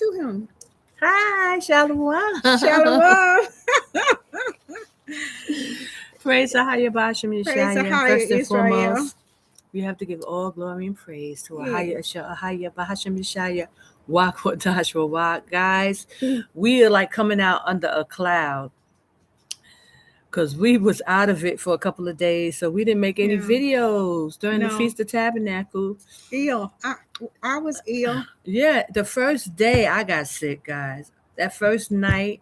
to him. Hi, Shalom. Shalom. Praise AHAYAH B'Hashem Praise Yashaya. AHAYAH First and Israel. foremost, we have to give all glory and praise to AHAYAH B'Hashem Yashaya. Walk what Dash will walk. Guys, we are like coming out under a cloud because we was out of it for a couple of days, so we didn't make any videos during the Feast of Tabernacles. Ill. I was ill. Yeah, the first day I got sick, guys. That first night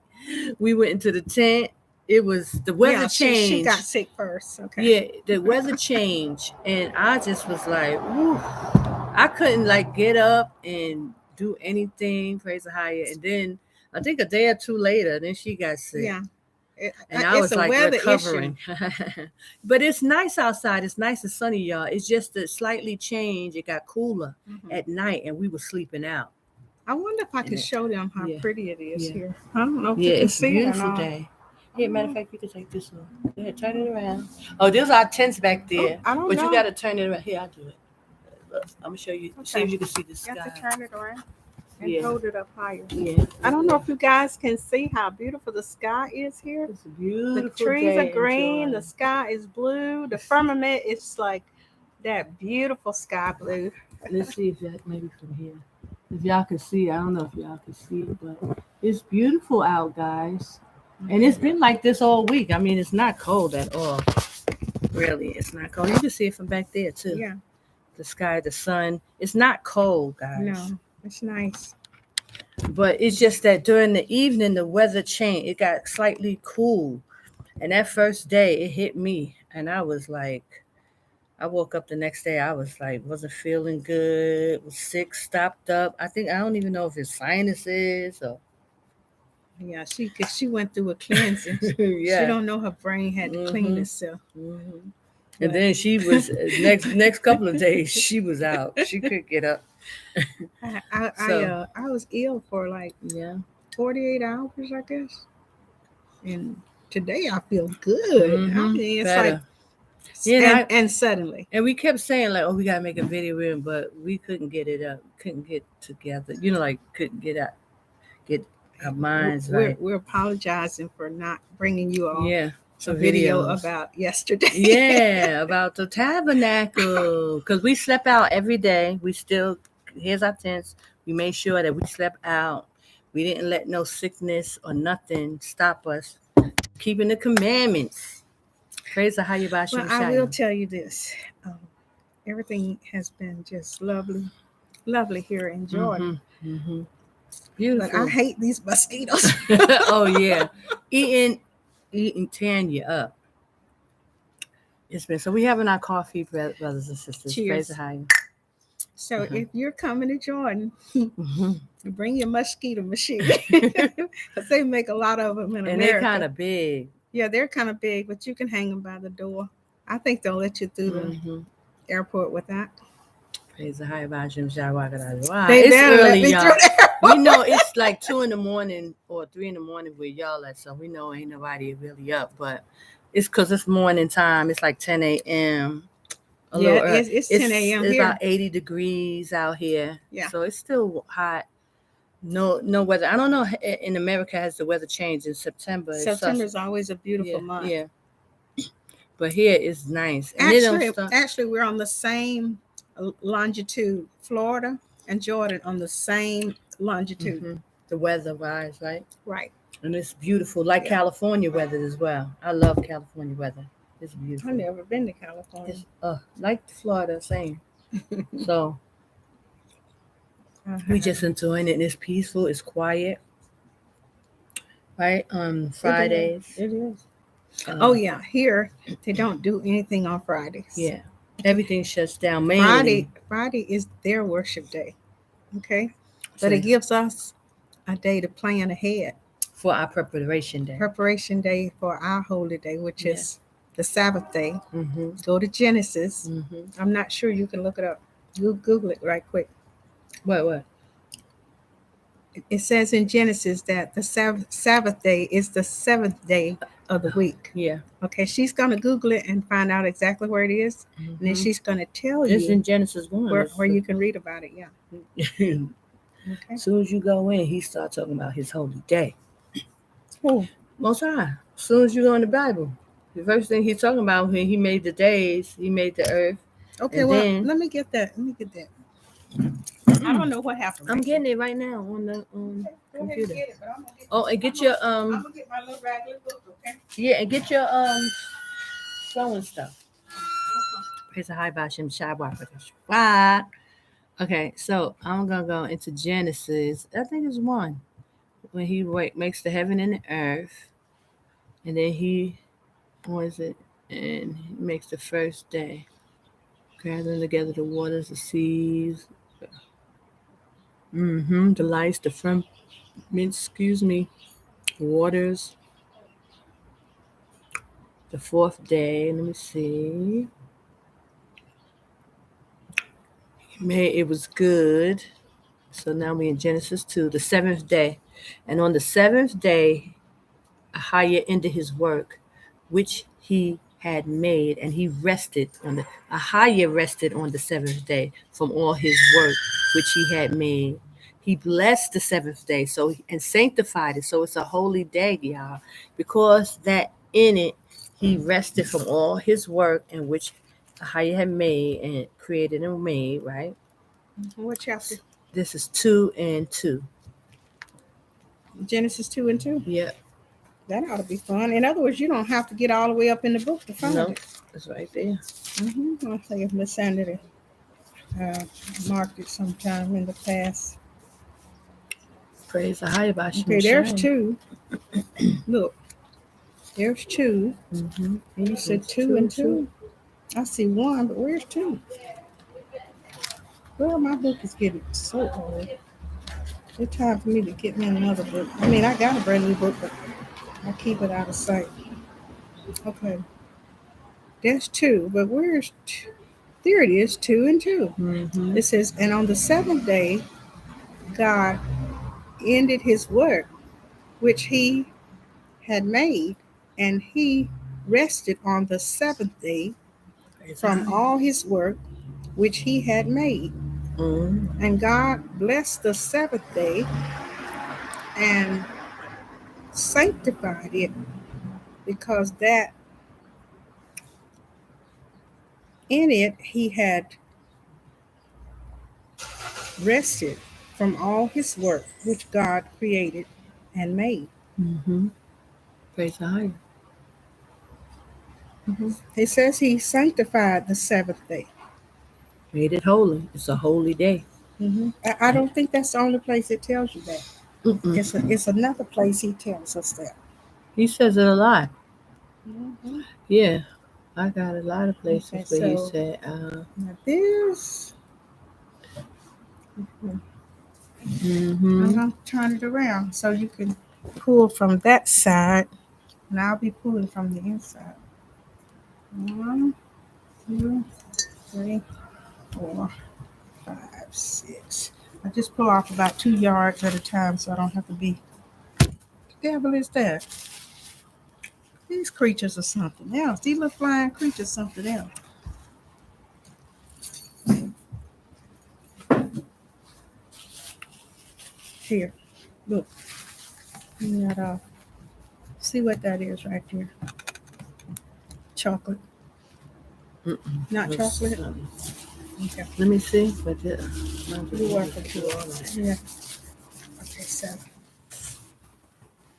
we went into the tent. It was the weather changed. She got sick first. Okay. Yeah, the weather changed, and I just was like, woo. I couldn't like get up and do anything. Praise AHAYAH. And then I think a day or two later, then she got sick. Yeah. And I was like recovering. But it's nice outside. It's nice and sunny, y'all. It's just that slightly changed. It got cooler at night, and we were sleeping out. I wonder if I could show them how pretty it is here. I don't know if you can it's see a beautiful day. Here, matter of fact, you can take this one. Go ahead, turn it around. Oh, there's our tents back there. I don't know. But you got to turn it around. Here, I'll do it. Look, I'm going to show you. See if you can see the sky. You have to turn it around and hold it up higher. Yeah. I don't know if you guys can see how beautiful the sky is here. It's a beautiful The trees day. are green. Enjoy. The sky is blue. The firmament is like that beautiful sky blue. Let's see if y'all, maybe from here. If y'all can see, I don't know if y'all can see it, but it's beautiful out, guys. And it's been like this all week. I mean, it's not cold at all. Really, it's not cold. You can see it from back there, too. Yeah. The sky, the sun. It's not cold, guys. No, it's nice. But it's just that during the evening, the weather changed. It got slightly cool. And that first day, it hit me. And I was like, I woke up the next day. I was like, wasn't feeling good. Was sick, stopped up. I don't even know if it's sinuses or. Yeah, she went through a cleansing. She don't know her brain had to clean itself. And then she was next couple of days she was out. She couldn't get up. I was ill for like 48 hours, I guess. And today I feel good. I mean, it's better. Like and suddenly. And we kept saying like, oh, we gotta make a video in, but we couldn't get it up. Couldn't get together. You know, like couldn't get our minds right. We're apologizing for not bringing you all a video about yesterday. Yeah, about the tabernacle. Because we slept out every day. Here's our tents. We made sure that we slept out. We didn't let no sickness or nothing stop us. Keeping the commandments. Praise AHAYAH B'Hashem Yashaya. I will tell you this. Everything has been just lovely here in Jordan. Beautiful. But I hate these mosquitoes. Oh yeah, eating, tearing you up. It's been so. We having our coffee, brothers and sisters. Cheers. Praise AHAYAH. So if you're coming to Jordan, bring your mosquito machine. Because they make a lot of them in America. And they're kind of big. Yeah, they're kind of big, but you can hang them by the door. I think they'll let you through the airport with that. Praise AHAYAH B'Hashem Yashaya. It's early, y'all. We know it's like 2 a.m. or 3 a.m. where y'all at, so we know ain't nobody really up. But it's because it's morning time. It's like 10 a.m. It's 10 a.m. It's here. about 80 degrees out here. Yeah. So it's still hot. No weather. I don't know. In America, has the weather changed in September? September is always a beautiful month. Yeah. But here it's nice. And actually, we're on the same longitude. Florida and Jordan on the same longitude. The weather-wise, right? Right. And it's beautiful, like California weather as well. I love California weather. It's beautiful. I've never been to California. It's, like Florida, same. So we just enjoying it. And it's peaceful. It's quiet. Right? Fridays. It is. Here they don't do anything on Fridays. Yeah. Everything shuts down. Mainly. Friday is their worship day. Okay. But it gives us a day to plan ahead. For our preparation day. Preparation day for our holy day, which is the Sabbath day. Go to Genesis. I'm not sure, you can look it up. You Google it right quick. What? It says in Genesis that the Sabbath day is the 7th day of the week. Yeah. Okay, she's going to Google it and find out exactly where it is. And then she's going to tell you. It's in Genesis 1. Where you can read about it, yeah. Okay. As soon as you go in, he starts talking about his holy day. Who? Most High. As soon as you go in the Bible, the first thing he's talking about when he made the days, he made the earth. Okay, and well, then, let me get that. I don't know what happened. I'm getting it right now on the computer. Get it, but I'm And get your I'm gonna get my little ragged book, okay? yeah, and get your sewing stuff. Praise the high Bashem Shabbat. Okay, so I'm gonna go into Genesis. I think it's 1 when he makes the heaven and the earth, and then he was it, and he makes the first day, gathering together the waters, the seas, the lights, the firmament, waters. The 4th day. Let me see. It was good. So now we're in Genesis 2, the 7th day. And on the 7th day, AHAYAH ended his work, which he had made, and he rested on the AHAYAH rested on the 7th day from all his work which he had made. He blessed the 7th day and sanctified it. So it's a holy day, y'all, because that in it he rested from all his work in which AHAYAH had made and created and made, right? What chapter? This is 2 and 2. Genesis 2 and 2? Yep. That ought to be fun. In other words, you don't have to get all the way up in the book to find it. It's right there. I think if Miss Sandy marked it sometime in the past. Praise the high Bashem. Okay, there's 2. Look, there's 2. And you said 2 and 2. I see 1, but where's 2? Well, my book is getting so old. It's time for me to get me another book. I mean, I got a brand new book, but I keep it out of sight. Okay. There's 2, but where's 2? There it is, 2 and 2. It says, and on the 7th day, God ended his work, which he had made, and he rested on the 7th day from all his work, which he had made. And God blessed the 7th day and sanctified it, because that in it he had rested from all his work which God created and made. Praise the high. It says he sanctified the 7th day. Made it holy. It's a holy day. I don't think that's the only place it tells you that. It's another place he tells us that. He says it a lot. Yeah, I got a lot of places where he said. Now this. I'm going to turn it around so you can pull from that side, and I'll be pulling from the inside. 1, 2, 3, 4, 5, 6. I just pull off about 2 yards at a time so I don't have to be. What the devil is that? These creatures are something else. These little flying creatures something else. Here, look. See what that is right there. Chocolate. Not chocolate. Okay. Let me see. But you welcome to all that. Yeah. Okay, so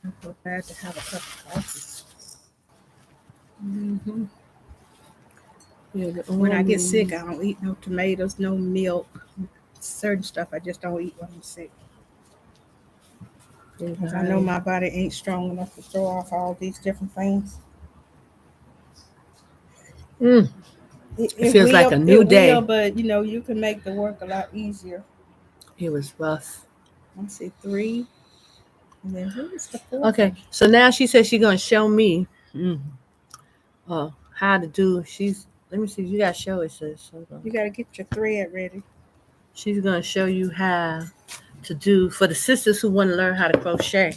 I'm so glad to have a cup of coffee. Yeah, when I get sick, I don't eat no tomatoes, no milk, certain stuff. I just don't eat when I'm sick. Because I know my body ain't strong enough to throw off all these different things. It feels like a new day. But you can make the work a lot easier. It was rough. Let's see, 3. And then who's the 4th? Okay, so now she says she's gonna show me how to do. Let me see. You gotta show it. Sis. You gotta get your thread ready. She's gonna show you how to do for the sisters who want to learn how to crochet.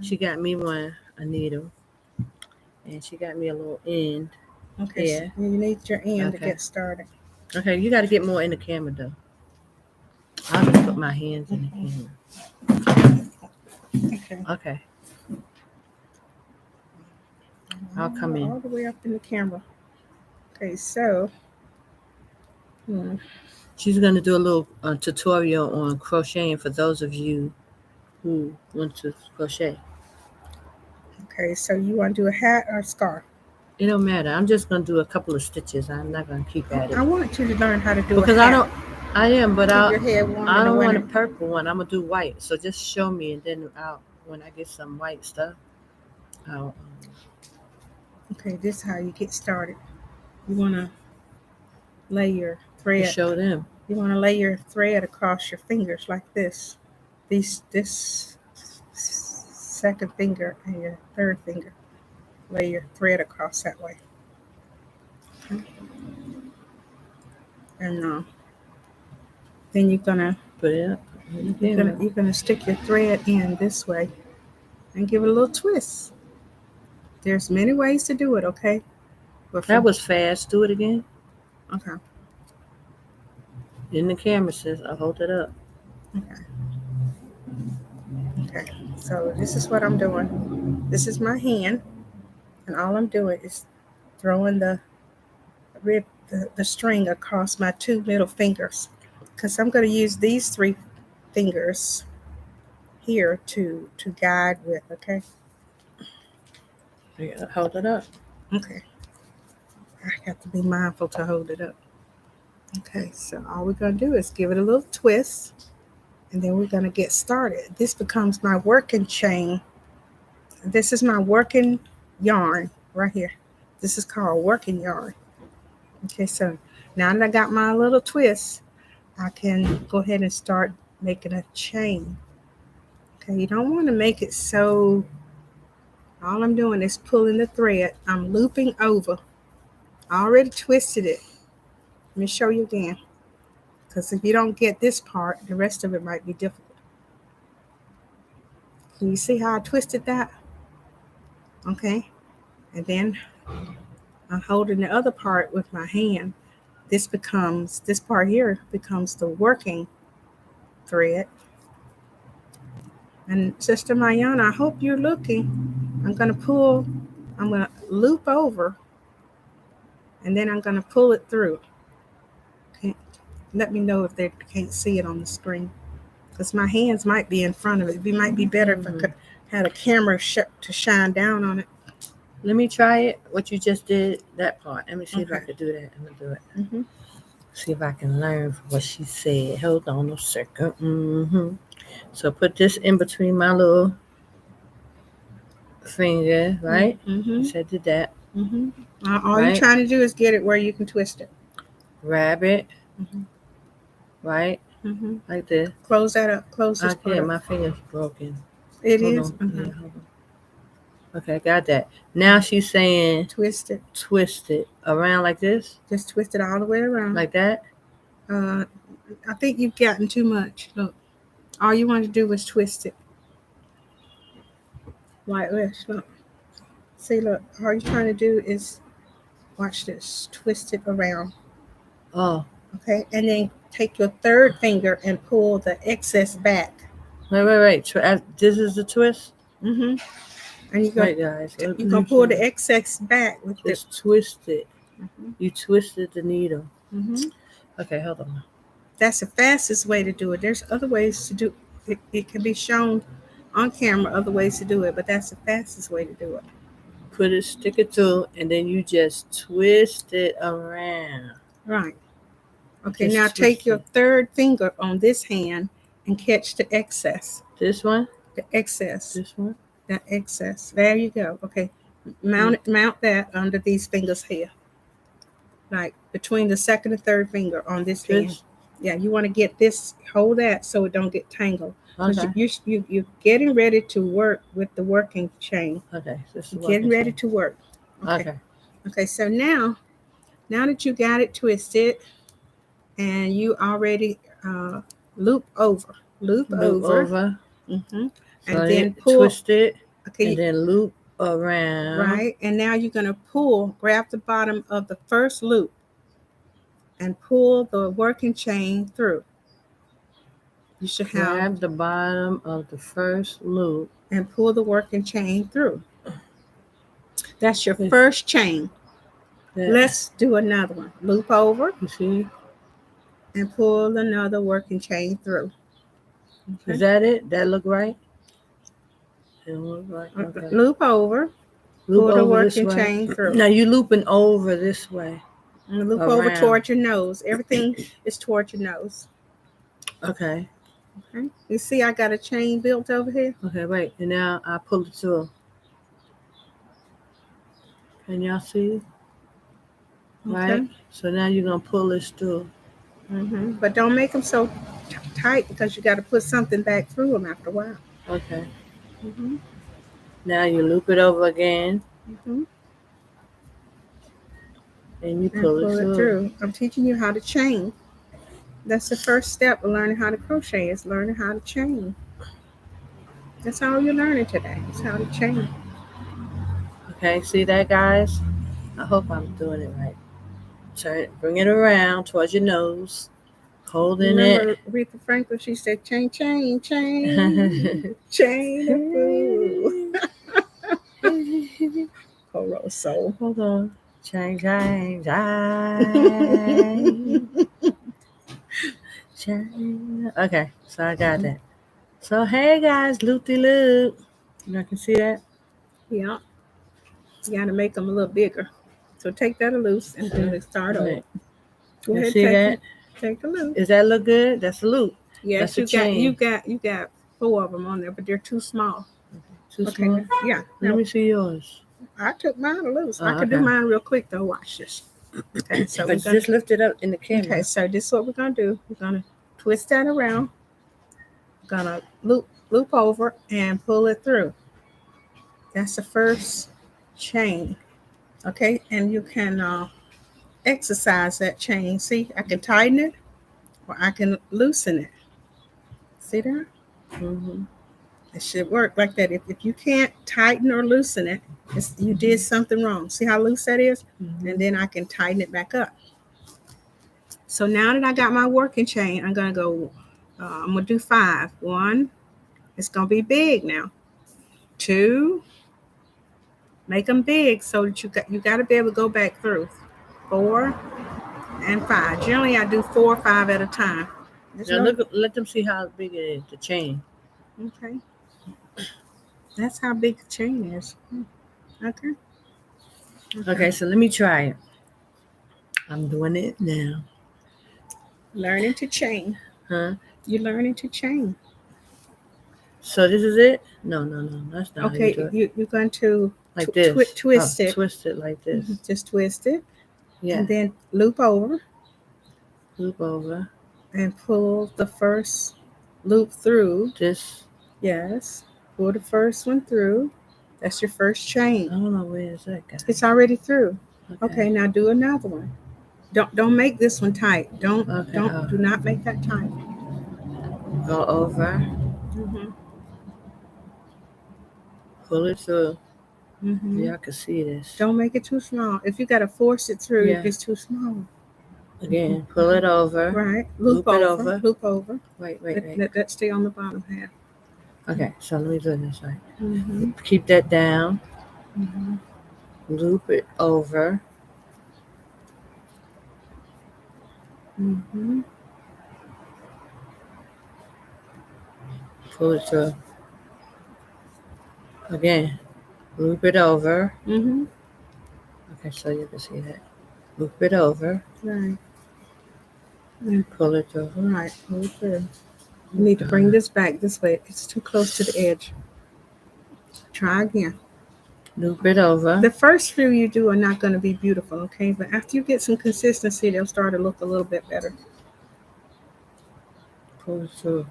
She got me a needle, and she got me a little end. Okay, so you need your end to get started. Okay, you got to get more in the camera though. I'll just put my hands in the camera. Okay. I'll come in. All the way up in the camera. Okay, so she's going to do a little tutorial on crocheting for those of you who want to crochet. Okay, so you want to do a hat or a scarf? It don't matter. I'm just going to do a couple of stitches. I'm not going to keep at it. I want you to learn how to do because a hat. I am, but I don't want a winter. purple one. I'm going to do white. So just show me, and then when I get some white stuff, I'll... Okay, this is how you get started. You want to lay your thread. Show them. You want to lay your thread across your fingers like this. This second finger and your third finger. Lay your thread across that way. Okay. And then you're gonna put it up. You're gonna stick your thread in this way and give it a little twist. There's many ways to do it, okay? That was fast. Do it again. Okay. In the camera says, I'll hold it up. Okay. Okay. So this is what I'm doing. This is my hand, and all I'm doing is throwing the string across my two middle fingers, because I'm going to use these three fingers here to guide with. Okay. Yeah, hold it up. Okay. I have to be mindful to hold it up. Okay, so all we're going to do is give it a little twist, and then we're going to get started. This becomes my working chain. This is my working yarn right here. This is called working yarn. Okay, so now that I got my little twist, I can go ahead and start making a chain. Okay, you don't want to make it so... All I'm doing is pulling the thread. I'm looping over. I already twisted it. Let me show you again. Because if you don't get this part, the rest of it might be difficult. Can you see how I twisted that? Okay. And then I'm holding the other part with my hand. This part here becomes the working thread. And Sister Mayana, I hope you're looking. I'm going to loop over, and then I'm going to pull it through. Okay. Let me know if they can't see it on the screen, because my hands might be in front of it. It might be better if I could have a camera to shine down on it. Let me try it. What you just did, that part. Let me see if I can do that. I'm going to do it. See if I can learn from what she said. Hold on a second. So put this in between my little finger, right? So I did that. All you're trying to do is get it where you can twist it. Grab it, right? Like this. Close that up. Close this part up. My finger's broken. It is? Yeah, hold on. Okay, got that. Now she's saying... Twist it around like this? Just twist it all the way around. Like that? I think you've gotten too much. Look. All you want to do is twist it. Like this. Look. See, look. All you're trying to do is... Watch this. Twist it around. Oh. Okay, and then take your third finger and pull the excess back. Wait. This is the twist? And you're going to pull the excess back with this. Just twist it. You twisted the needle. Okay, hold on. That's the fastest way to do it. There's other ways to do it. It can be shown on camera, other ways to do it, but that's the fastest way to do it. Stick it through, and then you just twist it around. Right. Okay, now take your third finger on this hand and catch the excess. This one? The excess. This one? That excess. There you go. Okay. Mount that under these fingers here. Like between the second and third finger on this hand. Yeah, you want to get this, hold that so it don't get tangled. Okay. You're getting ready to work with the working chain. Okay. Getting ready to work. Okay. Okay, so now that you got it twisted and you already loop over. And then twist it. Okay. And then loop around. Right. And now you're going to grab the bottom of the first loop and pull the working chain through. You should grab the bottom of the first loop and pull the working chain through. That's your first chain. Let's do another one. Loop over. You see? And pull another working chain through. Okay. Is that it? That look right? It look right. Okay. Loop over. Loop pull over the working this way. chain through. Now you're looping over this way. And loop over towards your nose. Everything is towards your nose. Okay. Okay. You see I got a chain built over here? Okay, wait. And now I pull it through. Can y'all see? Right? Okay. So now you're going to pull this through. Mm-hmm. But don't make them so tight because you got to put something back through them after a while. Okay. Mm-hmm. Now you loop it over again. Mm-hmm. And you pull it through. I'm teaching you how to chain. That's the first step of learning how to crochet, is learning how to chain. That's all you're learning today. It's how to chain. Okay, see that, guys? I hope I'm doing it right. Bring it around towards your nose. Holding Remember Aretha Franklin, she said, chain, chain, chain, chain of food. Poro soul. Hold on. Chain, chain, chain. Chain. Okay, so I got that. So, hey, guys, loop-de-loop. You can see that? Yeah. You got to make them a little bigger. So take that loose and then start over. Go ahead, see that? Take a loop. Does that look good? That's a loop. Yes, you got 4 of them on there, but they're too small. Too small? Yeah. Let me see yours. I took mine loose. I could do mine real quick though. Watch this. Okay, so but just lift it up in the camera. Okay, so this is what we're gonna do. We're gonna twist that around. We're gonna loop over and pull it through. That's the first chain. Okay, and you can exercise that chain. See, I can tighten it or I can loosen it. See that? Mm-hmm. It should work like that. If you can't tighten or loosen it, you did something wrong. See how loose that is? Mm-hmm. And then I can tighten it back up. So now that I got my working chain, I'm going to go, I'm going to do 5. 1, it's going to be big now. 2, make them big so that you got to be able to go back through. 4 and 5. Generally, I do 4 or 5 at a time. Now let them see how big it is, the chain. Okay. That's how big the chain is. Okay. Okay, so let me try it. I'm doing it now. Learning to chain. Huh? You're learning to chain. So this is it? No. That's not okay, how you do it. You're going to like this. Twist it. Twist it like this. Mm-hmm. Just twist it. Yeah. And then loop over. Loop over. And pull the first loop through. This? Yes. Pull the first one through. That's your first chain. I don't know where is that guy. It's already through. Okay, now do another one. Don't make this one tight. Do not make that tight. Go over. Mm-hmm. Pull it through. Mm-hmm. Yeah, I can see this. Don't make it too small. If you got to force it through, it's too small. Again, pull it over. Right. Loop it over. Loop over. Wait. Let that stay on the bottom half. Okay, so let me do this right. Mm-hmm. Keep that down. Mm-hmm. Loop it over. Mm-hmm. Pull it through. Again, loop it over. Mm-hmm. Okay, so you can see that. Loop it over. Right. And pull it through. Right. Pull it through. You need to bring this back this way. It's too close to the edge. Try again. Loop it over. The first few you do are not going to be beautiful, okay? But after you get some consistency, they'll start to look a little bit better. Pull it through.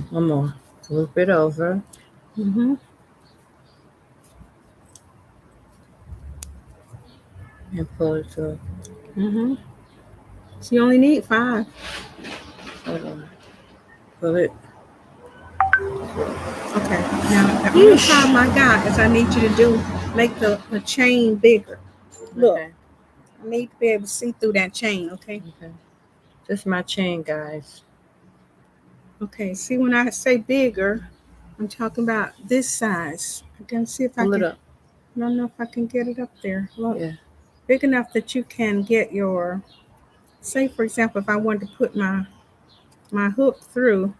One more. Loop it over. Mm-hmm. And pull it through. Mm-hmm. So you only need 5. Hold on. Pull it. Okay. Now, the only problem I got is I need you to make the chain bigger. Look. Okay. I need to be able to see through that chain, okay? Okay. This is my chain, guys. Okay, see when I say bigger, I'm talking about this size. I can see if I can. I don't know if I can get it up there. Look, yeah. Big enough that you can get your. Say for example, if I wanted to put my hook through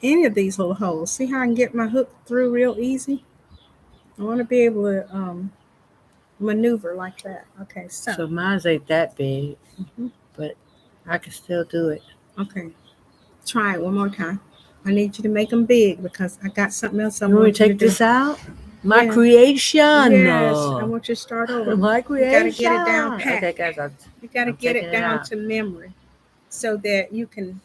any of these little holes, see how I can get my hook through real easy. I want to be able to maneuver like that. Okay, so mine's ain't that big, but I can still do it. Okay, try it one more time. I need you to make them big because I got something else I want you to take this out. My creation. Yes, I want you to start over. My creation. You got to get it down pat. Okay, guys, you got to get it down to memory so that you can.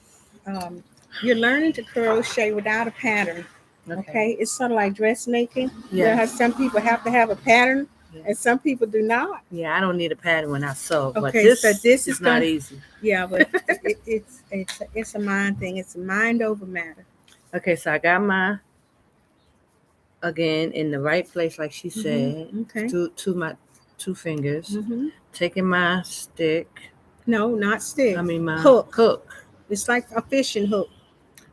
You're learning to crochet without a pattern. Okay, it's sort of like dressmaking. Yeah, how some people have to have a pattern, and some people do not. Yeah, I don't need a pattern when I sew, okay, but this is not easy. Yeah, but it's a mind thing. It's a mind over matter. Okay, so I got my again in the right place, like she said. Okay, to my two fingers. Taking my stick. No, not stick. I mean my hook. Hook. It's like a fishing hook.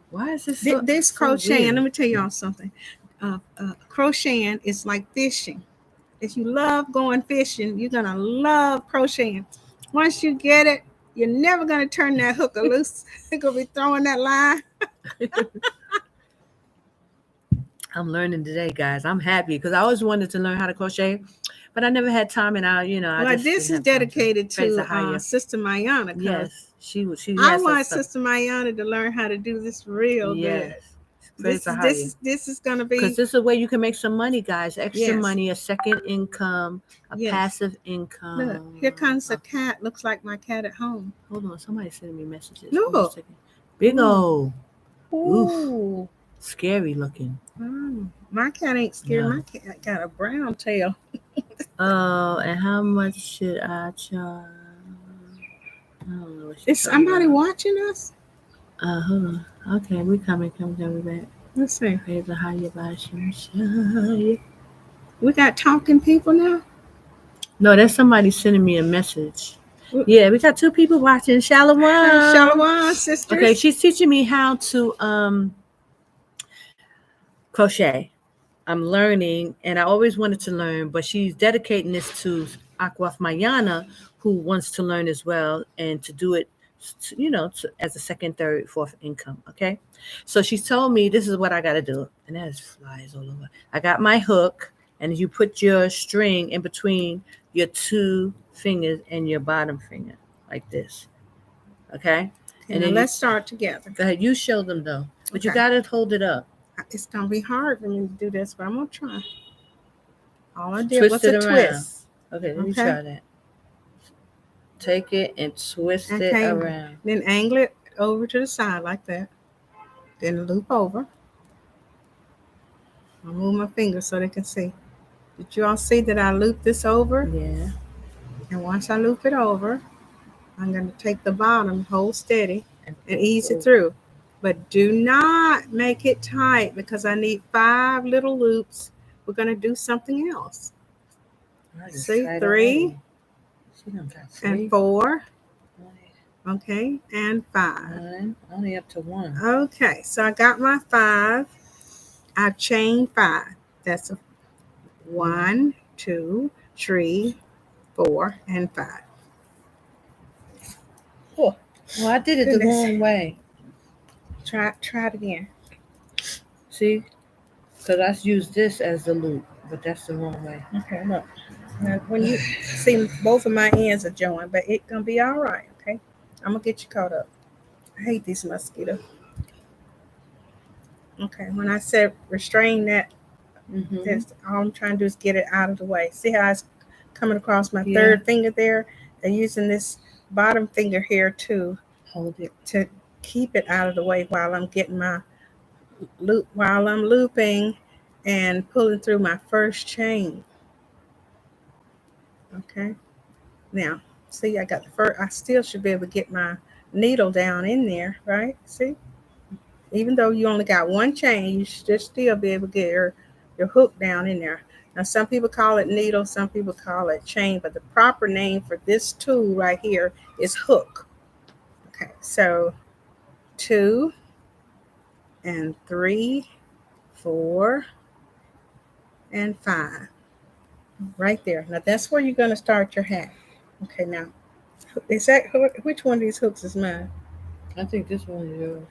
Why is this this crocheting? So let me tell y'all something. Crocheting is like fishing. If you love going fishing, you're gonna love crocheting. Once you get it, you're never gonna turn that hook loose. You're gonna be throwing that line. I'm learning today, guys. I'm happy because I always wanted to learn how to crochet, but I never had time. And this is dedicated to Sister Mayana. Yes, she. I want Sister Mayana to learn how to do this real good. This is gonna be because this is a way you can make some money, guys. Extra money, a second income, a passive income. Look, here comes a cat. Looks like my cat at home. Hold on, somebody's sending me messages. Look, big old. Ooh. Scary looking. My cat ain't scary. No. My cat got a brown tail. Oh, and how much should I charge? I don't know. Is somebody watching us? Hold on. Okay, we coming back. Let's see. AHAYAH. We got talking people now? No, that's somebody sending me a message. Yeah, we got two people watching. Shalom. Shalom, sisters. Okay, she's teaching me how to crochet. I'm learning, and I always wanted to learn, but she's dedicating this to Akwaf Mayana, who wants to learn as well and to do it, as a second, third, fourth income. Okay, so she told me this is what I got to do, and there's flies all over. I got my hook, and you put your string in between your two fingers and your bottom finger, like this. Okay, and then let's start together. Go ahead, you show them though, but you got to hold it up. It's gonna be hard for me to do this, but I'm gonna try. All I did was a twist. Okay, let me try that. Take it and twist it around. Then angle it over to the side like that. Then loop over. I'll move my fingers so they can see. Did you all see that I looped this over? Yeah. And once I loop it over, I'm gonna take the bottom, hold steady, and ease it through. But do not make it tight because I need 5 little loops. We're going to do something else. See, 3 and 4. Okay, and 5. Only up to 1. Okay, so I got my 5. I've chained 5. That's a 1, 2, 3, 4, and 5. Oh, well, I did it the wrong way. Try it again. See? Because I used this as the loop, but that's the wrong way. Okay, look. Now, when you see both of my ends are joined, but it's going to be all right, okay? I'm going to get you caught up. I hate these mosquitoes. Okay, when I said restrain that, that's all I'm trying to do is get it out of the way. See how it's coming across my third finger there? And using this bottom finger here to hold it, to keep it out of the way while I'm getting my loop, while I'm looping and pulling through my first chain. Okay, now see, I got the first. I still should be able to get my needle down in there, right? See, even though you only got one chain, you should still be able to get your hook down in there. Now, some people call it needle, some people call it chain, but the proper name for this tool right here is hook. Okay, so 2 and 3, 4 and 5. Right there. Now that's where you're going to start your hat. Okay, now is that which one of these hooks is mine? I think this one is yours.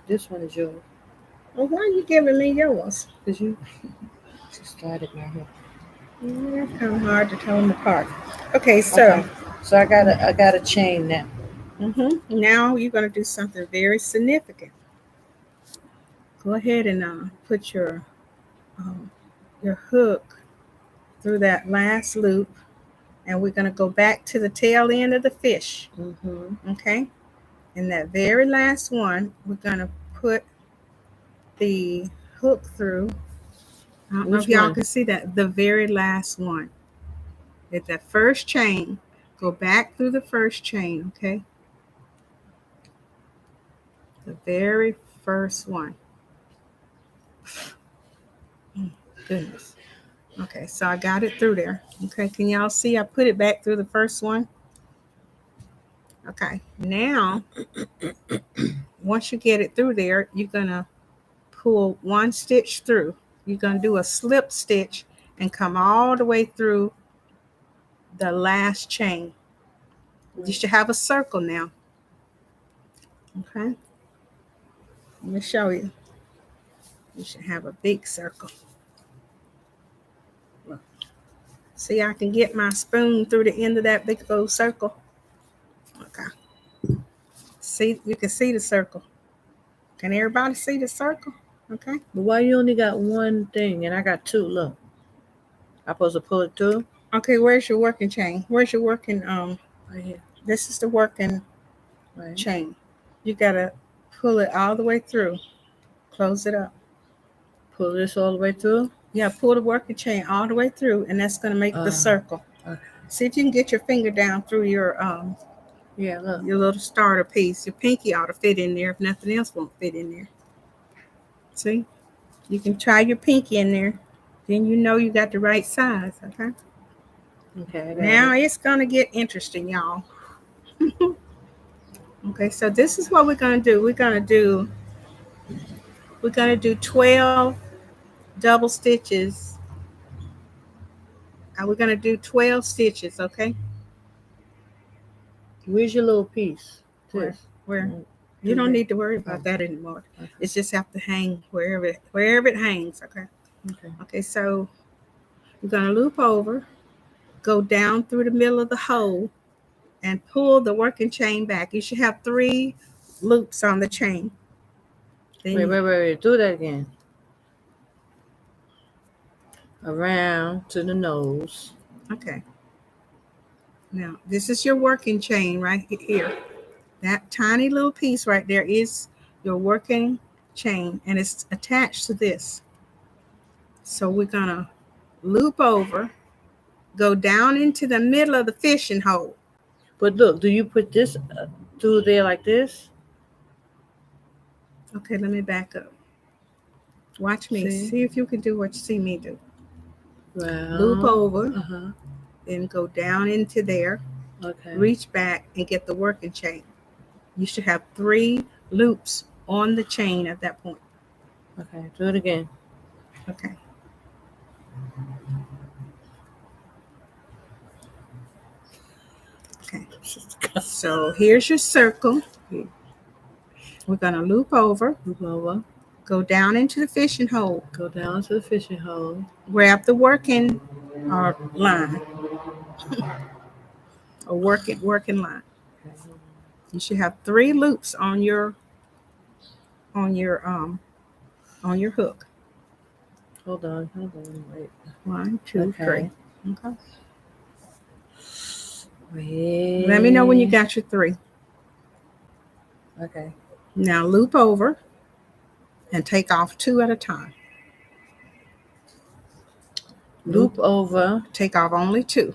This one is yours. Well, why are you giving me yours? Because you started my hook. It's kind of hard to tell them apart. Okay, so I got a chain now. Now you're going to do something very significant. Go ahead and put your hook through that last loop, and we're going to go back to the tail end of the fish. Okay, and that very last one, we're going to put the hook through. I don't know if y'all can see that. The very last one. At that first chain, go back through the first chain, okay? The very first one. Goodness. Okay, so I got it through there. Okay, can y'all see I put it back through the first one? Okay, now, once you get it through there, you're going to pull one stitch through. You're going to do a slip stitch and come all the way through the last chain. You should have a circle now. Okay, let me show you. You should have a big circle. See, I can get my spoon through the end of that big old circle. Okay. See, you can see the circle. Can everybody see the circle? Okay. But why you only got one thing and I got two? Look. I'm supposed to pull it through? Okay, where's your working chain? Where's your working right here. This is the working chain. You gotta pull it all the way through. Close it up. Pull this all the way through? Yeah, pull the working chain all the way through, and that's gonna make the circle. Okay. See if you can get your finger down through your look. Your little starter piece. Your pinky ought to fit in there if nothing else won't fit in there. See? You can try your pinky in there. Then you know you got the right size, okay? Okay. Now it's gonna get interesting, y'all. Okay, so this is what we're gonna do. We're gonna do 12 double stitches. And we're gonna do 12 stitches, okay? Where's your little piece? Where? You don't need to worry about that anymore. Okay. It's just have to hang wherever it hangs, okay? Okay, so you're gonna loop over, go down through the middle of the hole, and pull the working chain back. You should have 3 loops on the chain. Then wait. Do that again. Around to the nose. Okay. Now, this is your working chain right here. That tiny little piece right there is your working chain, and it's attached to this. So we're going to loop over, go down into the middle of the fishing hole. But look, do you put this through there like this? Okay, let me back up. Watch me. See if you can do what you see me do. Well, loop over, then go down into there. Okay. Reach back and get the working chain. You should have 3 loops on the chain at that point. Okay, do it again. Okay. Okay. So here's your circle. We're going to loop over. Go down into the fishing hole. Grab the working line. A working line. You should have 3 loops on your hook. Hold on, wait. 1, 2, 3. Okay. Wait. Let me know when you got your 3. Okay. Now loop over and take off 2 at a time. Loop over. Take off only 2.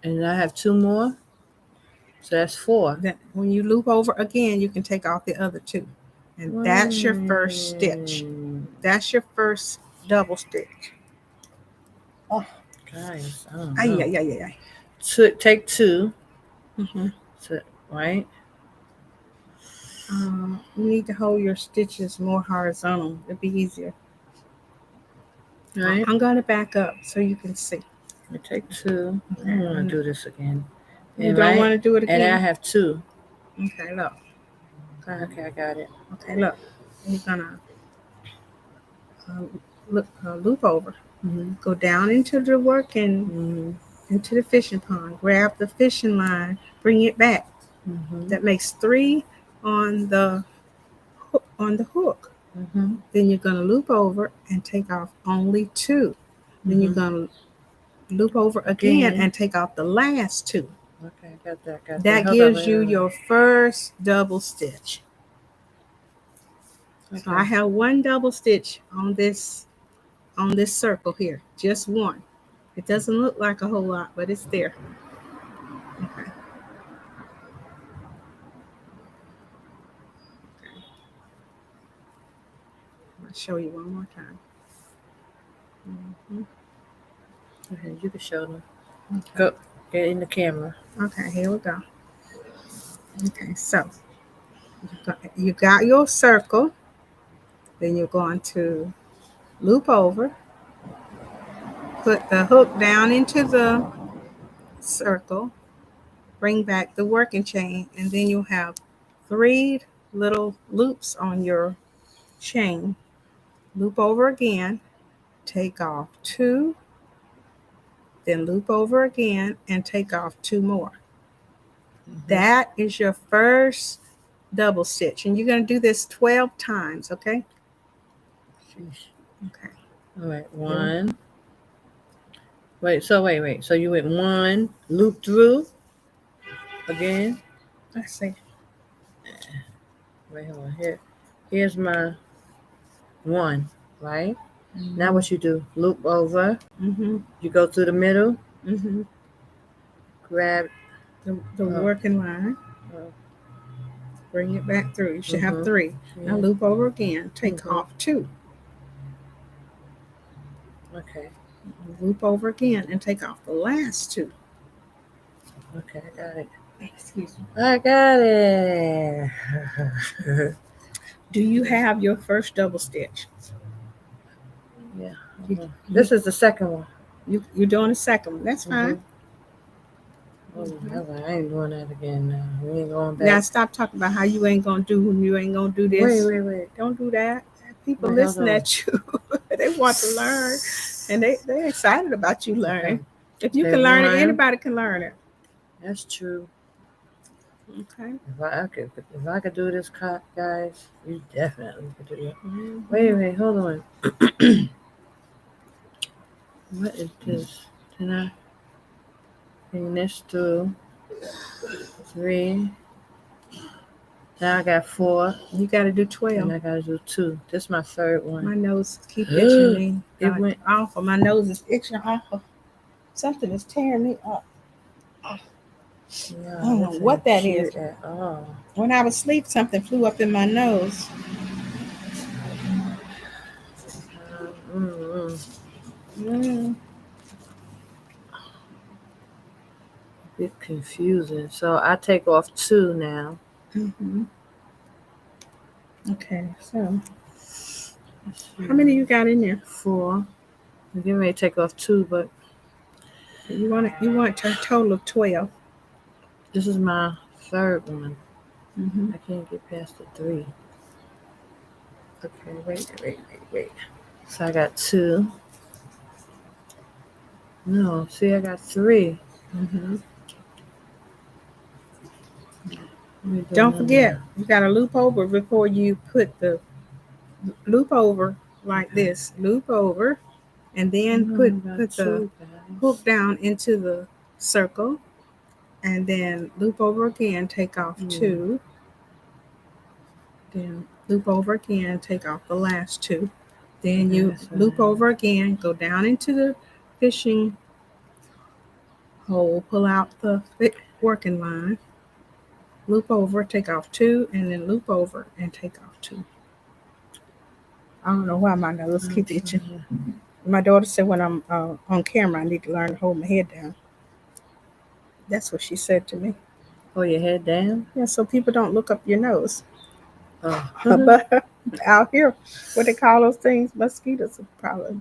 And I have 2 more? So that's 4. Then when you loop over again, you can take off the other 2. And that's your first stitch. That's your first double stitch. Oh, guys, I don't know. Take 2. Mm-hmm. So, right? You need to hold your stitches more horizontal. It'll be easier. Right. I'm going to back up so you can see. I take 2. Okay, I don't want to do this again. You don't want to do it again? And I have 2. Okay, look. Okay, I got it. Okay, look. You're going to loop over. Mm-hmm. Go down into the working, into the fishing pond. Grab the fishing line. Bring it back. Mm-hmm. That makes 3 on the hook. Mm-hmm. Then you're going to loop over and take off only 2. Then you're going to loop over again and take off the last 2. Okay, got that. That gives you your first double stitch. Okay. So I have 1 double stitch on this circle here, just 1. It doesn't look like a whole lot, but it's there. Okay. I'll show you one more time. Mm-hmm. Okay, you can show them. Okay. Go get in the camera. Okay, here we go. Okay, so you got your circle. Then you're going to loop over, put the hook down into the circle, bring back the working chain, and then you'll have 3 little loops on your chain. Loop over again, take off 2, then loop over again and take off 2 more. Mm-hmm. That is your first double stitch, and you're going to do this 12 times, okay? Okay. All right, 1. Wait. So you went 1, loop through again. Let's see. Wait, hold on. Here's my 1, right? Mm-hmm. Now what you do? Loop over. Mm-hmm. You go through the middle. Mm-hmm. Grab the working line. Bring it back through. You should have 3. Yeah. Now loop over again. Take off 2. Okay. Loop over again and take off the last 2. Okay, I got it. Excuse me. I got it. Do you have your first double stitch? Yeah. This is the second one. You're doing the second one. That's fine. I ain't doing that again now. We ain't going back. Now stop talking about how you ain't going to do when you ain't going to do this. Wait. Don't do that. People listen at you. They want to learn. And they're excited about you learning. Okay. If you can learn it, anybody can learn it. That's true. Okay. If I could do this, guys, you definitely could do it. Mm-hmm. Wait, hold on. What is this? Can I bring this through? 3. Now I got 4. You got to do 12. And I got to do 2. This is my third one. My nose keeps itching me. It went awful. My nose is itching awful. Something is tearing me up. Yeah, I don't know what that is. At all. When I was asleep, something flew up in my nose. A bit confusing. So I take off 2 now. Mm-hmm. Okay, so how many you got in there? 4. I'm getting ready to take off 2, but you want a total of 12. This is my third one. Mm-hmm. I can't get past the 3. Okay, wait. So I got 2. No, see, I got 3. Mm-hmm. Don't forget, you got to loop over before you put the loop over like this. Loop over, and then put the hook down into the circle, and then loop over again. Take off 2. Then loop over again. Take off the last 2. Then you loop over again. Go down into the fishing hole. Pull out the working line. Loop over, take off 2, and then loop over and take off 2. I don't know why my nose keeps itching. My daughter said when I'm on camera, I need to learn to hold my head down. That's what she said to me. Hold your head down? Yeah, so people don't look up your nose. But out here, what they call those things, mosquitoes are probably.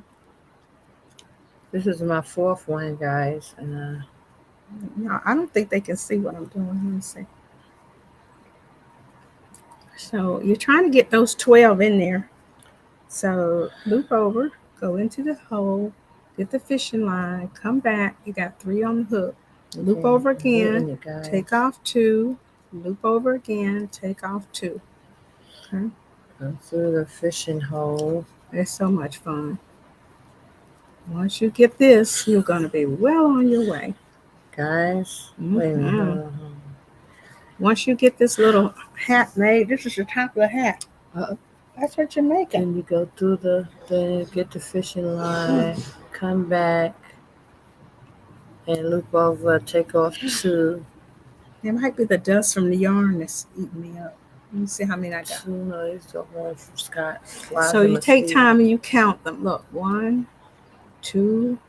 This is my fourth one, guys. And no, I don't think they can see what I'm doing. Let me see. So you're trying to get those 12 in there. So loop over, go into the hole, get the fishing line, come back. You got 3 on the hook. Loop over again, take off 2, loop over again, take off 2. Okay. Go through the fishing hole. It's so much fun. Once you get this, you're going to be well on your way. Guys, wait a minute. Once you get this little hat made, this is the top of the hat. That's what you're making. And you go through the thing, get the fishing line, come back, and loop over, take off 2. It might be the dust from the yarn that's eating me up. Let me see how many I got. 2, no, it's the one from Scott. So you take time and you count them. Look, 1, 2,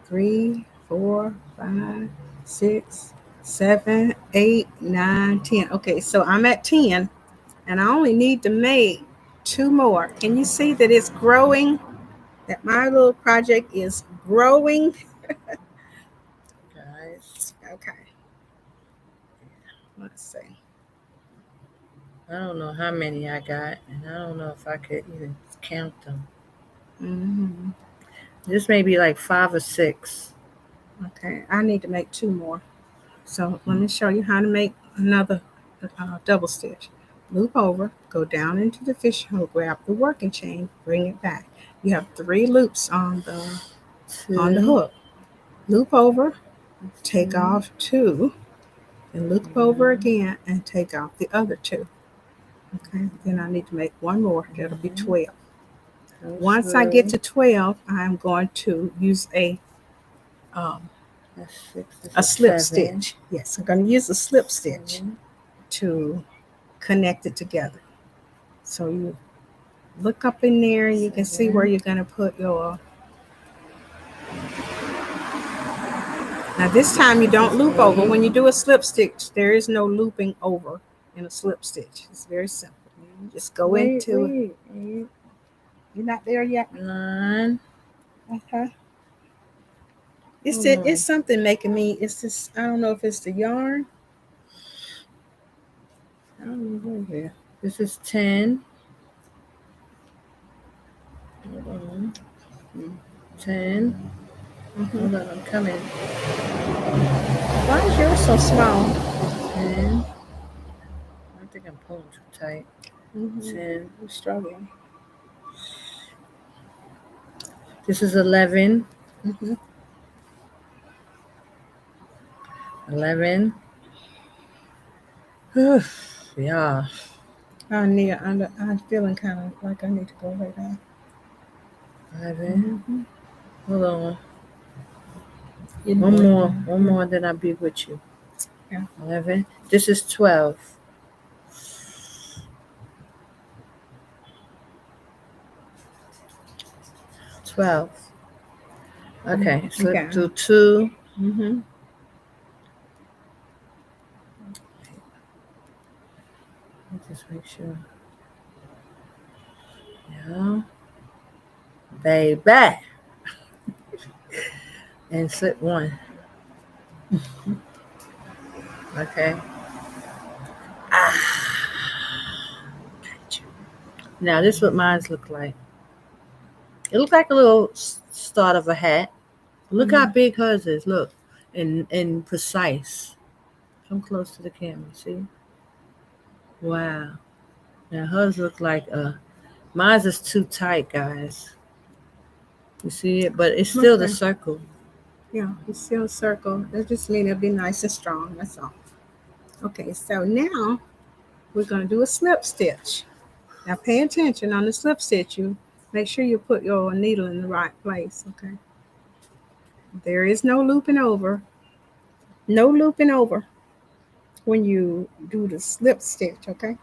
3, 4, 5, 6, 7, 8, 9, 10. Okay, so I'm at 10, and I only need to make 2 more. Can you see that it's growing? That my little project is growing? Guys. Okay. Let's see. I don't know how many I got, and I don't know if I could even count them. This may be like 5 or 6. Okay, I need to make 2 more. So let me show you how to make another double stitch. Loop over, go down into the fishing hole, grab the working chain, bring it back. You have 3 loops on the hook. Loop over, take off 2, and loop over again and take off the other 2. Okay, then I need to make 1 more. That'll be 12. Once I get to 12, I'm going to use a slip stitch. Yes, I'm going to use a slip stitch to connect it together. So you look up in there, you can see where you're going to put your. Now this time you don't loop over. When you do a slip stitch, there is no looping over in a slip stitch. It's very simple. You just go into it. You're not there yet? 9. Okay. It's something making me. It's this. I don't know if it's the yarn. I don't know where. This is 10. 10. Hold on, I'm coming. Why is yours so small? 10. I think I'm pulling too tight. 10. I'm struggling. This is 11. 11. Yeah. I'm feeling kind of like I need to go lay down. 11. Hold on. One more, then I'll be with you. Yeah. 11. This is 12. 12. Okay, slip through 2. Just make sure. Yeah. Baby. And slip 1. Okay. Now this is what mine look like. It looks like a little start of a hat. Look how big hers is. Look, and precise. Come close to the camera. See? Wow. Now hers look like mine's is too tight, guys. You see it, but it's still the circle. Yeah, it's still a circle. That just means it'll be nice and strong. That's all. Okay, so now we're going to do a slip stitch. Now pay attention on the slip stitch. You make sure you put your needle in the right place. Okay. There is no looping over. No looping over when you do the slip stitch. Okay.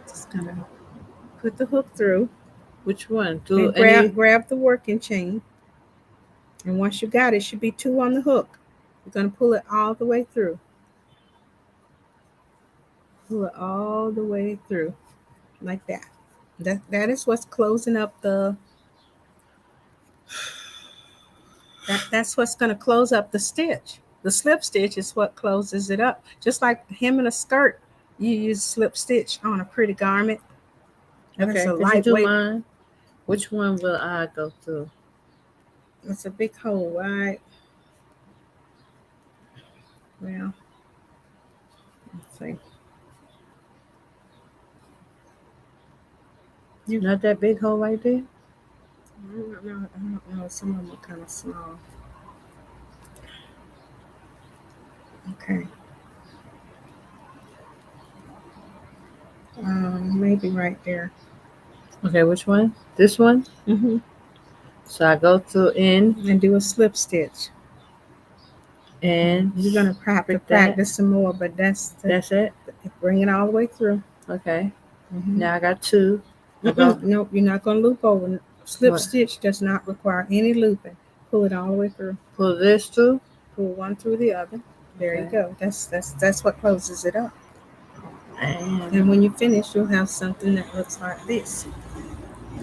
Just gonna put the hook through. Which one? Grab the working chain. And once you got it, should be 2 on the hook. You're going to pull it all the way through. pull it all the way through like that. That is what's closing up that's what's going to close up the stitch. The slip stitch is what closes it up. Just like hem in a skirt, you use slip stitch on a pretty garment. Okay, it's a did you do lightweight. mine? Which one will I go through? It's a big hole, right? Well, let's see. Not that big hole right there? I don't know. Some of them are kind of small. Okay. Maybe right there. Okay, which one? This one? Mm-hmm. So I go through in and do a slip stitch. And you're gonna have to practice some more, but that's it. Bring it all the way through. Okay. Mm-hmm. Now I got two. Nope, you're not gonna loop over. Slip stitch does not require any looping. Pull it all the way through. Pull this through. Pull one through the other. There you go. That's what closes it up. And when you finish, you'll have something that looks like this. I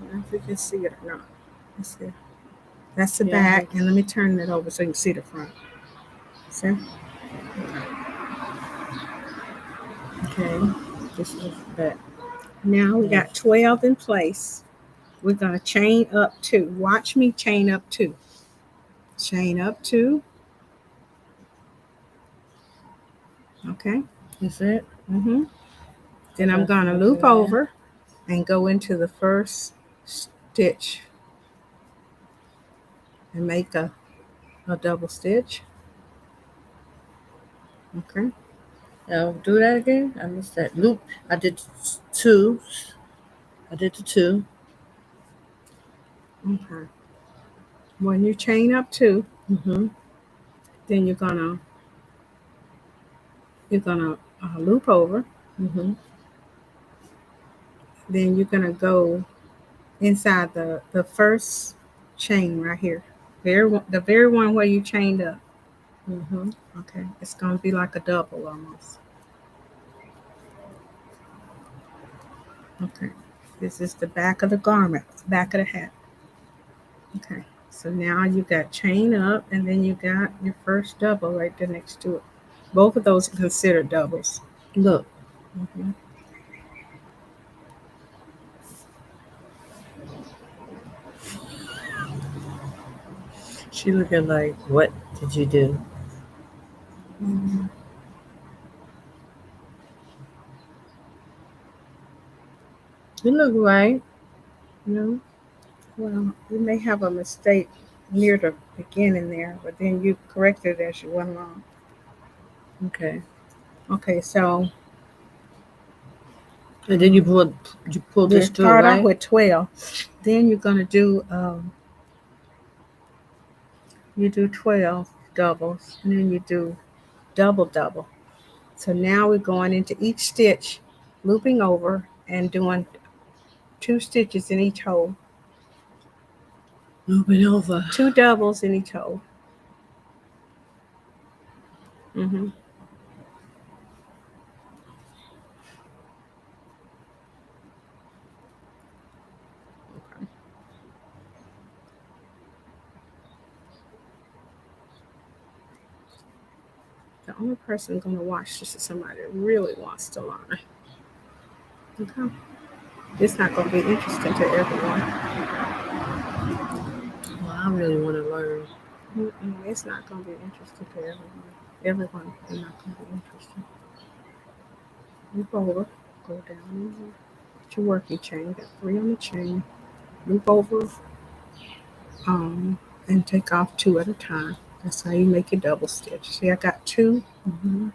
don't know if you can see it or not. Let's see. That's the back, and let me turn it over so you can see the front. See? Okay, this is the back. Now we got 12 in place. We're going to chain up 2. Watch me chain up 2. Chain up 2. Okay. That's it? Mm-hmm. Then I'm going to loop over and go into the first stitch and make a double stitch. Okay. Now do that again. I missed that loop. I did 2. I did the 2. Okay. When you chain up 2, then you're gonna loop over. Then you're gonna go inside the first chain right here, the very one where you chained up. Okay, it's gonna be like a double almost. Okay, this is the back of the garment, back of the hat. Okay, so now you got chain up, and then you got your first double right there next to it. Both of those are considered doubles. Look. She looking like, what did you do? You look right. No, well, you may have a mistake near the beginning there, but then you corrected it as you went along. Okay. Okay, so. And then you pull this through, right? Start off with 12. Then you're gonna do you do 12 doubles, and then you do double. So now we're going into each stitch, looping over and doing 2 stitches in each hole. Looping over. 2 doubles in each hole. The only person going to watch this is somebody that really wants to learn. Okay. It's not going to be interesting to everyone. Well, I really want to learn. It's not going to be interesting to everyone. Everyone is not going to be interesting. Loop over, go down in here. Get your working chain. Got 3 on the chain. Loop over, and take off 2 at a time. That's how you make your double stitch. See, I got 2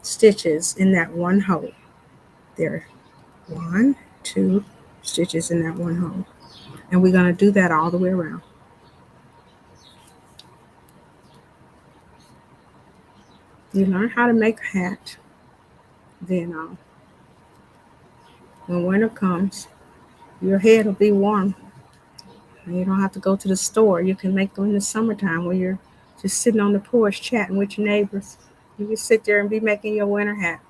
stitches in that one hole. There, 1, 2 stitches in that one hole, and we're going to do that all the way around. You learn how to make a hat, then when winter comes, your head will be warm. And you don't have to go to the store. You can make them in the summertime when you're just sitting on the porch chatting with your neighbors. You can sit there and be making your winter hat.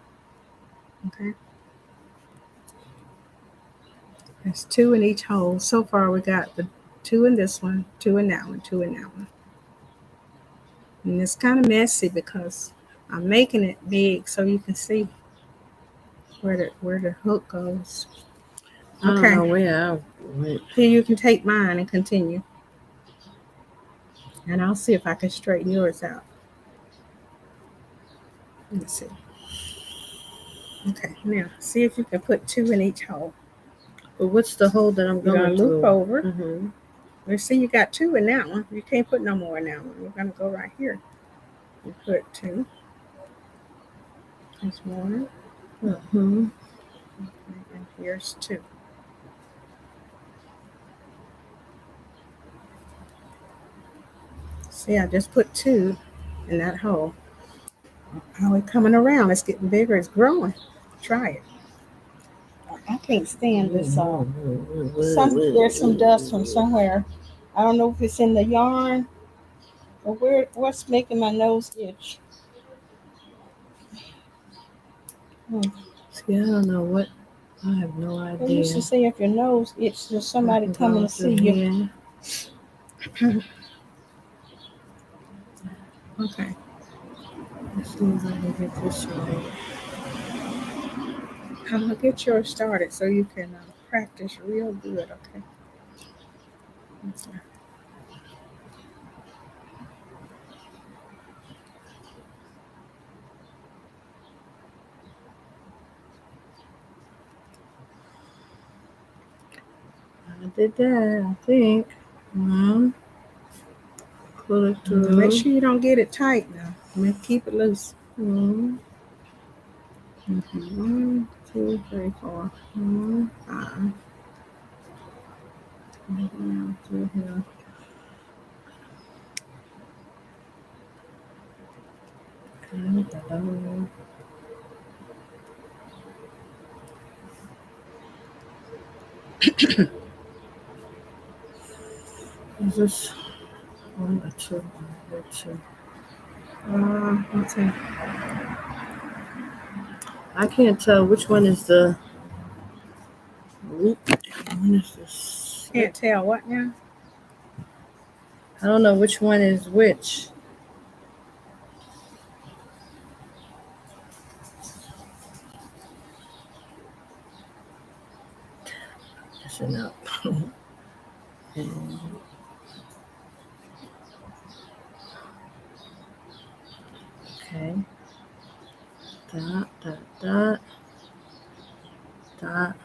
Okay. There's 2 in each hole. So far we got the 2 in this one, 2 in that one, 2 in that one. And it's kind of messy because I'm making it big so you can see where the hook goes. Okay. I don't know where I went. Here you can take mine and continue. And I'll see if I can straighten yours out. Let's see. Okay, now see if you can put 2 in each hole. But what's the hole that I'm going to loop over? Mm-hmm. Let's see, you got 2 in that one. You can't put no more in that one. We're going to go right here. You put 2. There's 1. Mm-hmm. Okay, and here's 2. See, I just put 2 in that hole. Oh, it's coming around. It's getting bigger. It's growing. Try it. I can't stand this. There's some dust from somewhere. I don't know if it's in the yarn or what's making my nose itch. See, I don't know what. I have no idea. They used to say if your nose itches, there's somebody coming to see you. Okay. Let's see if I can get this right. I'm going to get yours started so you can practice real good, okay? I did that, I think. Pull it through. Make sure you don't get it tight now. Keep it loose. 1, 2, 3, 4, 5. Through here. Is this 1 or 2? 2. Let's see. I can't tell which one is the loop. One is this. Can't tell what now? I don't know which one is which. Listen up. Okay. Dot, dot, dot. Dot.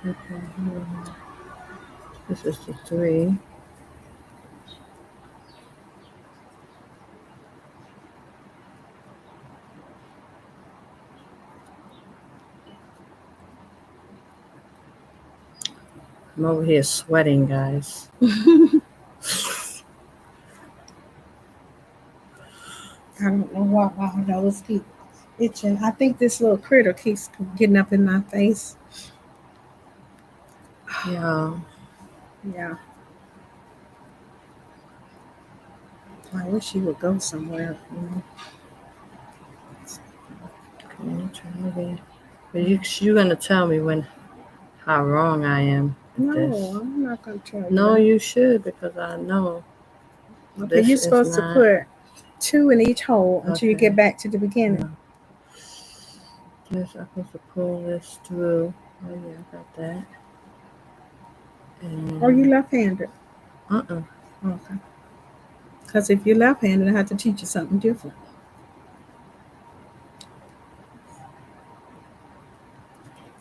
Okay. This is the 3. I'm over here sweating, guys. I don't know why my nose keeps itching. I think this little critter keeps getting up in my face. Yeah. Yeah. I wish you would go somewhere. Okay, try again. But you're gonna tell me how wrong I am. No, this. I'm not gonna tell you. No, you should, because I know. Okay, you're supposed to put 2 in each hole until you get back to the beginning. Yes, I'm supposed to pull this through. Oh yeah, I got that. Are you left-handed? Okay. Because if you're left-handed, I have to teach you something different.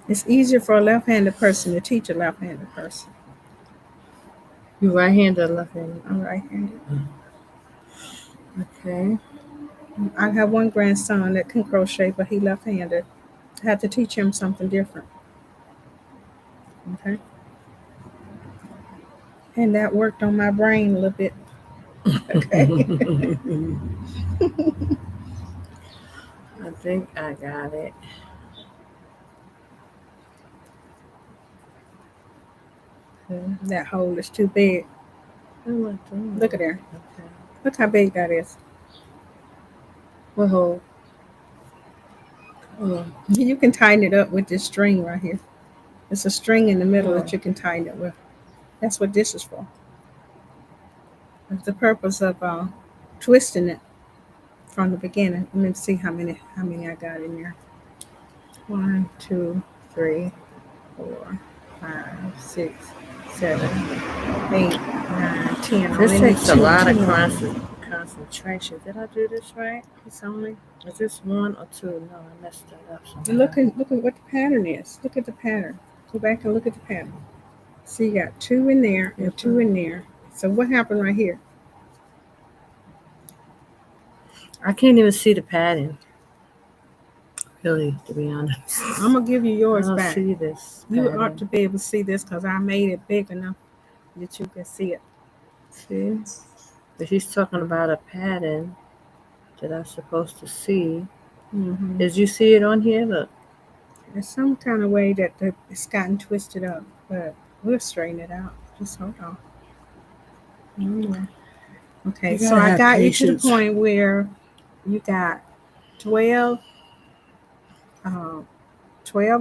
It's easier for a left-handed person to teach a left-handed person. You right-handed or left-handed? I'm right-handed. Okay. I have one grandson that can crochet, but he left-handed. I have to teach him something different. Okay. And that worked on my brain a little bit. Okay. I think I got it. That hole is too big. Look at there. Okay. Look how big that is. What hole? Oh. You can tighten it up with this string right here. It's a string in the middle that you can tighten it with. That's what this is for. That's the purpose of twisting it from the beginning. Let me see how many I got in there. 1, 2, 3, 4, 5, 6, 7, 8, 9, 10. This takes a lot of concentration. Did I do this right? It's only. Is this 1 or 2? No, I messed that up. Look at what the pattern is. Look at the pattern. Go back and look at the pattern. See, you got 2 in there and 2 in there. So what happened right here? I can't even see the pattern. Really, to be honest. I'm gonna give you yours I don't back. see this You pattern. ought to be able to see this because I made it big enough that you can see it. See? But she's talking about a pattern that I'm supposed to see. Mm-hmm. Did you see it on here? Look. There's some kind of way that it's gotten twisted up, but we'll straighten it out. Just hold on. Okay, so I got you to the point where you got 12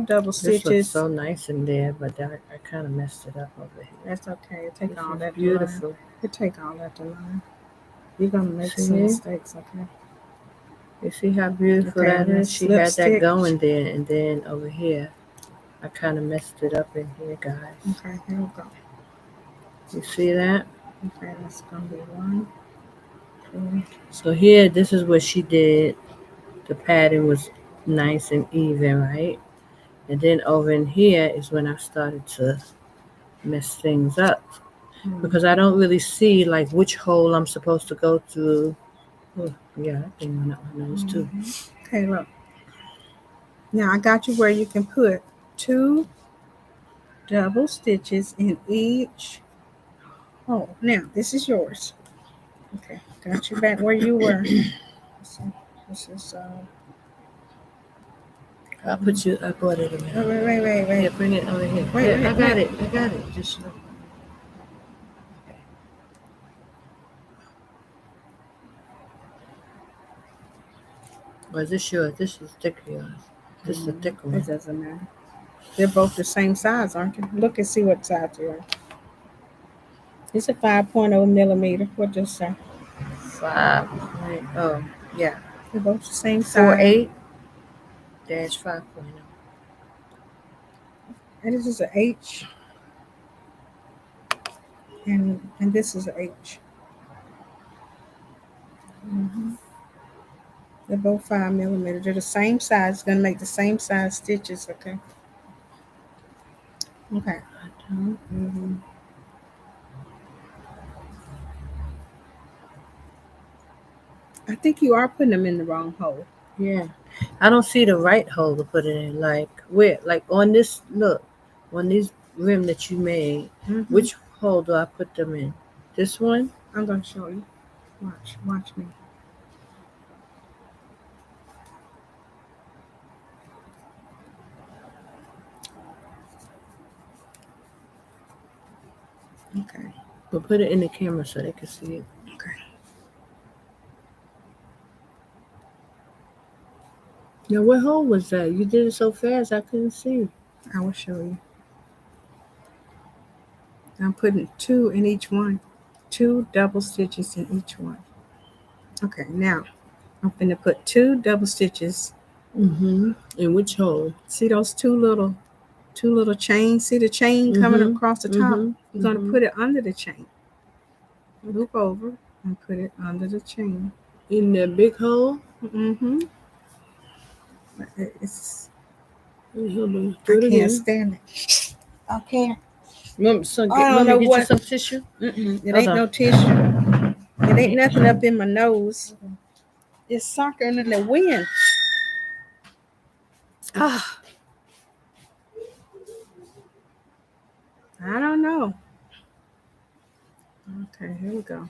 double stitches. This looks so nice in there, but I kind of messed it up over here. That's okay. Take all that. Beautiful. You take all that to line. You're gonna make some mistakes, okay? You see how beautiful that is? She had that going there, and then over here, I kind of messed it up in here, guys. Okay, here we go. You see that? Okay, that's gonna be 1, 2. So here, this is what she did. The pattern was nice and even, right? And then over in here is when I started to mess things up. Because I don't really see like which hole I'm supposed to go through. Oh, yeah, that thing went up my nose too. Okay, look. Now I got you where you can put 2 double stitches in each hole. Now this is yours. Okay, got you back where you were. This is I brought it in. Wait. Yeah, bring it over here. Wait, I got it. Just look. Or is this yours? This is thicker yours. This is a thicker one. It doesn't matter. They're both the same size, aren't they? Look and see what size they are. It's a 5.0 millimeter. What does it say? 5.0. Yeah. They're both the same size. 48-5.0. And this is an H. And this is an H. They're both 5 millimeters. They're the same size. It's gonna make the same size stitches. Okay. Okay. I think you are putting them in the wrong hole. Yeah. I don't see the right hole to put it in. Like where? Like on this. Look, on this rim that you made. Which hole do I put them in? This one? I'm gonna show you. Watch me. Okay. We'll put it in the camera so they can see it. Okay. Now, what hole was that? You did it so fast, I couldn't see. I will show you. I'm putting 2 in each one. 2 double stitches in each one. Okay, now I'm going to put 2 double stitches. In which hole? See those two little chains? See the chain coming across the top? You're going to put it under the chain. Loop over and put it under the chain. In the big hole? It's. I can't stand it. Okay. Mom, so get you some tissue? It ain't no tissue. It ain't nothing up in my nose. It's sucking in the wind. I don't know. Okay, here we go.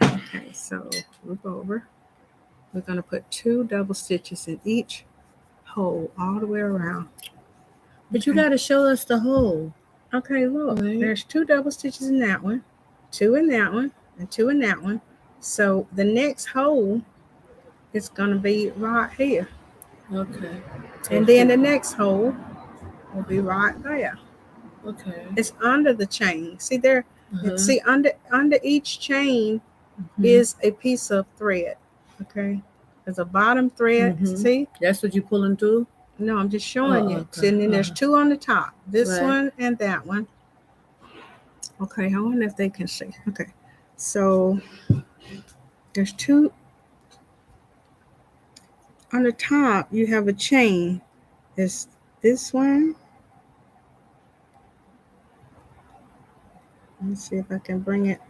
Okay, so look over. We're going to put 2 double stitches in each hole all the way around. But you got to show us the hole. Okay, look. Right. There's 2 double stitches in that one, 2 in that one, and 2 in that one. So the next hole is going to be right here. Okay. And then the next hole will be right there. Okay. It's under the chain. See there? See under each chain is a piece of thread. Okay. There's a bottom thread. See? That's what you're pulling through? No, I'm just showing you. Okay. And then there's 2 on the top. This one and that one. Okay, I wonder if they can see. Okay. So there's 2 on the top. You have a chain. There's this one. Let's see if I can bring it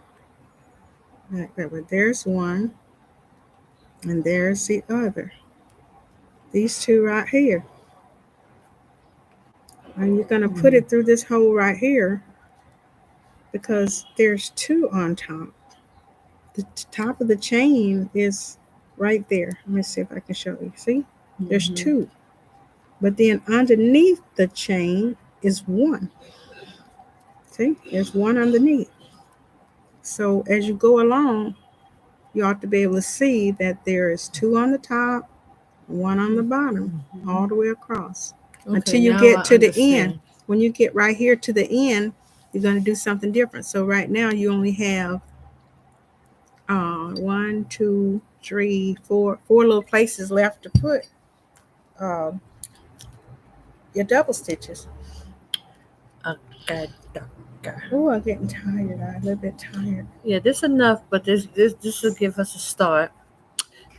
back that way. There's one. And there's the other. These 2 right here. And you're going to put it through this hole right here because there's 2 on top. The top of the chain is right there. Let me see if I can show you. See? There's 2. But then underneath the chain is 1. See? There's 1 underneath. So as you go along, you ought to be able to see that there is 2 on the top, 1 on the bottom, all the way across. Okay, until you get to the end. When you get right here to the end, you're going to do something different. So right now you only have 1, 2, 3, 4 little places left to put your double stitches. Okay. Oh, I'm getting tired. I'm a little bit tired. Yeah, this is enough, but this will give us a start.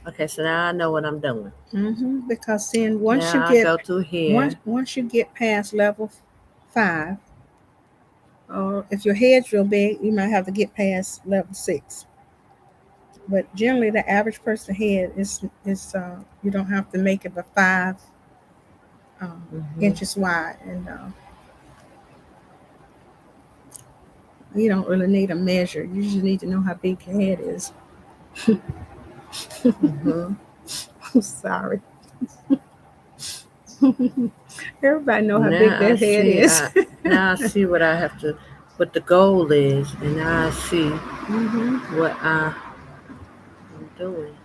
Okay, so now I know what I'm doing. Because then once now you get go through here. Once you get past level 5, or if your head's real big, you might have to get past level 6. But generally, the average person head is you don't have to make it but 5 inches wide, and you don't really need a measure. You just need to know how big your head is. I'm sorry. Everybody know how big their head is. Now I see what I have to, what the goal is, and now I see what I'm doing.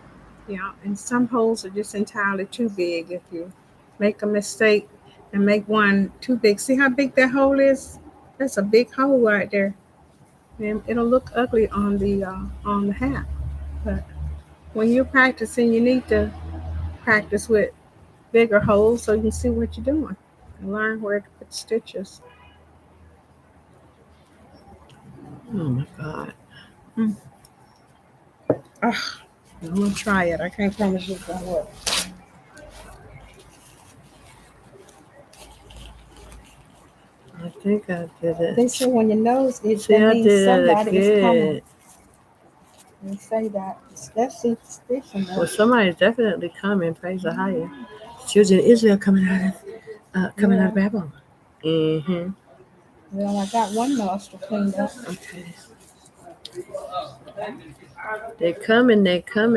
Yeah, and some holes are just entirely too big. If you make a mistake and make one too big, see how big that hole is? That's a big hole right there, and it'll look ugly on the hat. But when you're practicing, you need to practice with bigger holes so you can see what you're doing and learn where to put stitches. Oh my God. I'm going to try it. I can't promise you it's going to work. I think I did it. They say when your nose itches, that means somebody is coming. They say that. That's superstition. Well, somebody's definitely coming. Praise AHAYAH. Children of Israel coming out of Babylon. Well, I got one nostril cleaned up. Okay. They're coming. Come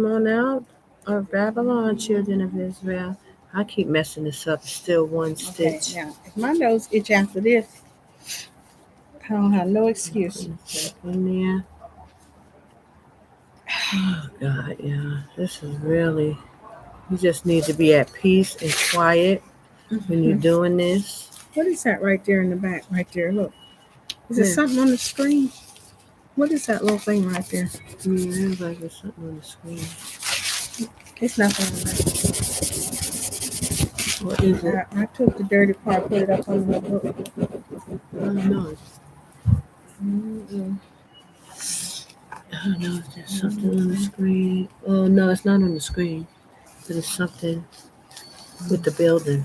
on out of Babylon, children of Israel. I keep messing this up. Still one stitch. Now, if my nose itch after this, I don't have no excuse. In there. Oh, God, yeah. This is really, you just need to be at peace and quiet when you're doing this. What is that right there in the back? Right there, look. Is it something on the screen? What is that little thing right there? Yeah, it looks like there's something on the screen. It's nothing on that. What is it? I took the dirty part, put it up on the book. I don't know. I don't know if there's something on the screen. Oh, no, it's not on the screen. But it's something with the building.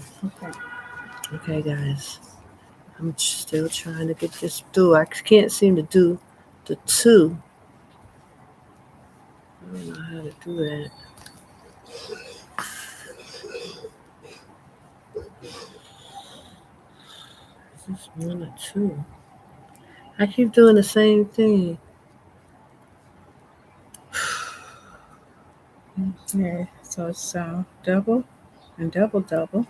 Okay, guys. I'm still trying to get this through. I can't seem to do the 2. I don't know how to do that. Is this 1 or 2? I keep doing the same thing. Yeah, so it's double and double double.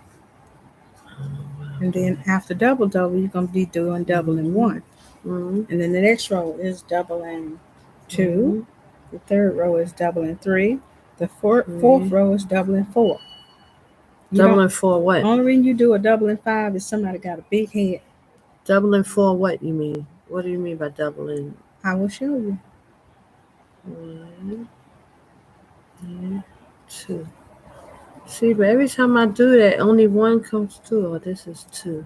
And then after double double, you're going to be doing double and 1. Mm-hmm. And then the next row is double and 2. Mm-hmm. The third row is double and 3. The fourth row is double and 4. Double and 4 what? Only reason you do a double and 5 is somebody got a big head. Double and 4 what you mean? What do you mean by double and? I will show you. 1 and 2. See, but every time I do that, only 1 comes through. Oh, this is 2.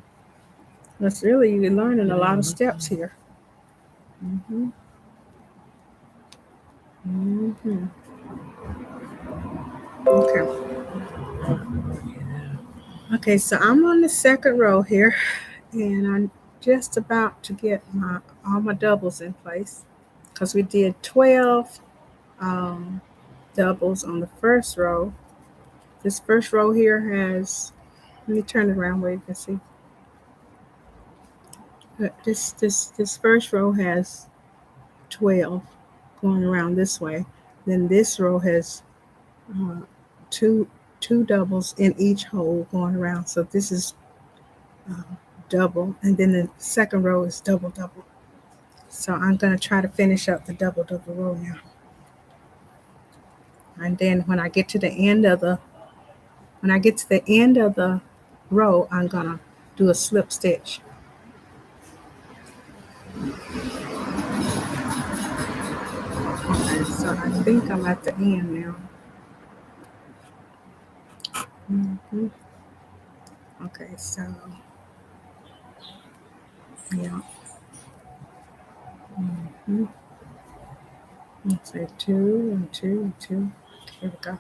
That's really, you're learning a lot of steps here. Mm-hmm. Mm-hmm. Okay. Okay, so I'm on the second row here, and I'm just about to get all my doubles in place, because we did 12 doubles on the first row. This first row here has, let me turn it around where you can see. This first row has 12 going around this way. Then this row has two doubles in each hole going around. So this is double, and then the second row is double double. So I'm going to try to finish up the double double row now. And then when I get to the end of the row, I'm going to do a slip stitch. Okay, so I think I'm at the end now. Mm-hmm. Okay, so yeah. Mm-hmm. Let's say 2 and 2 and 2. Here we go.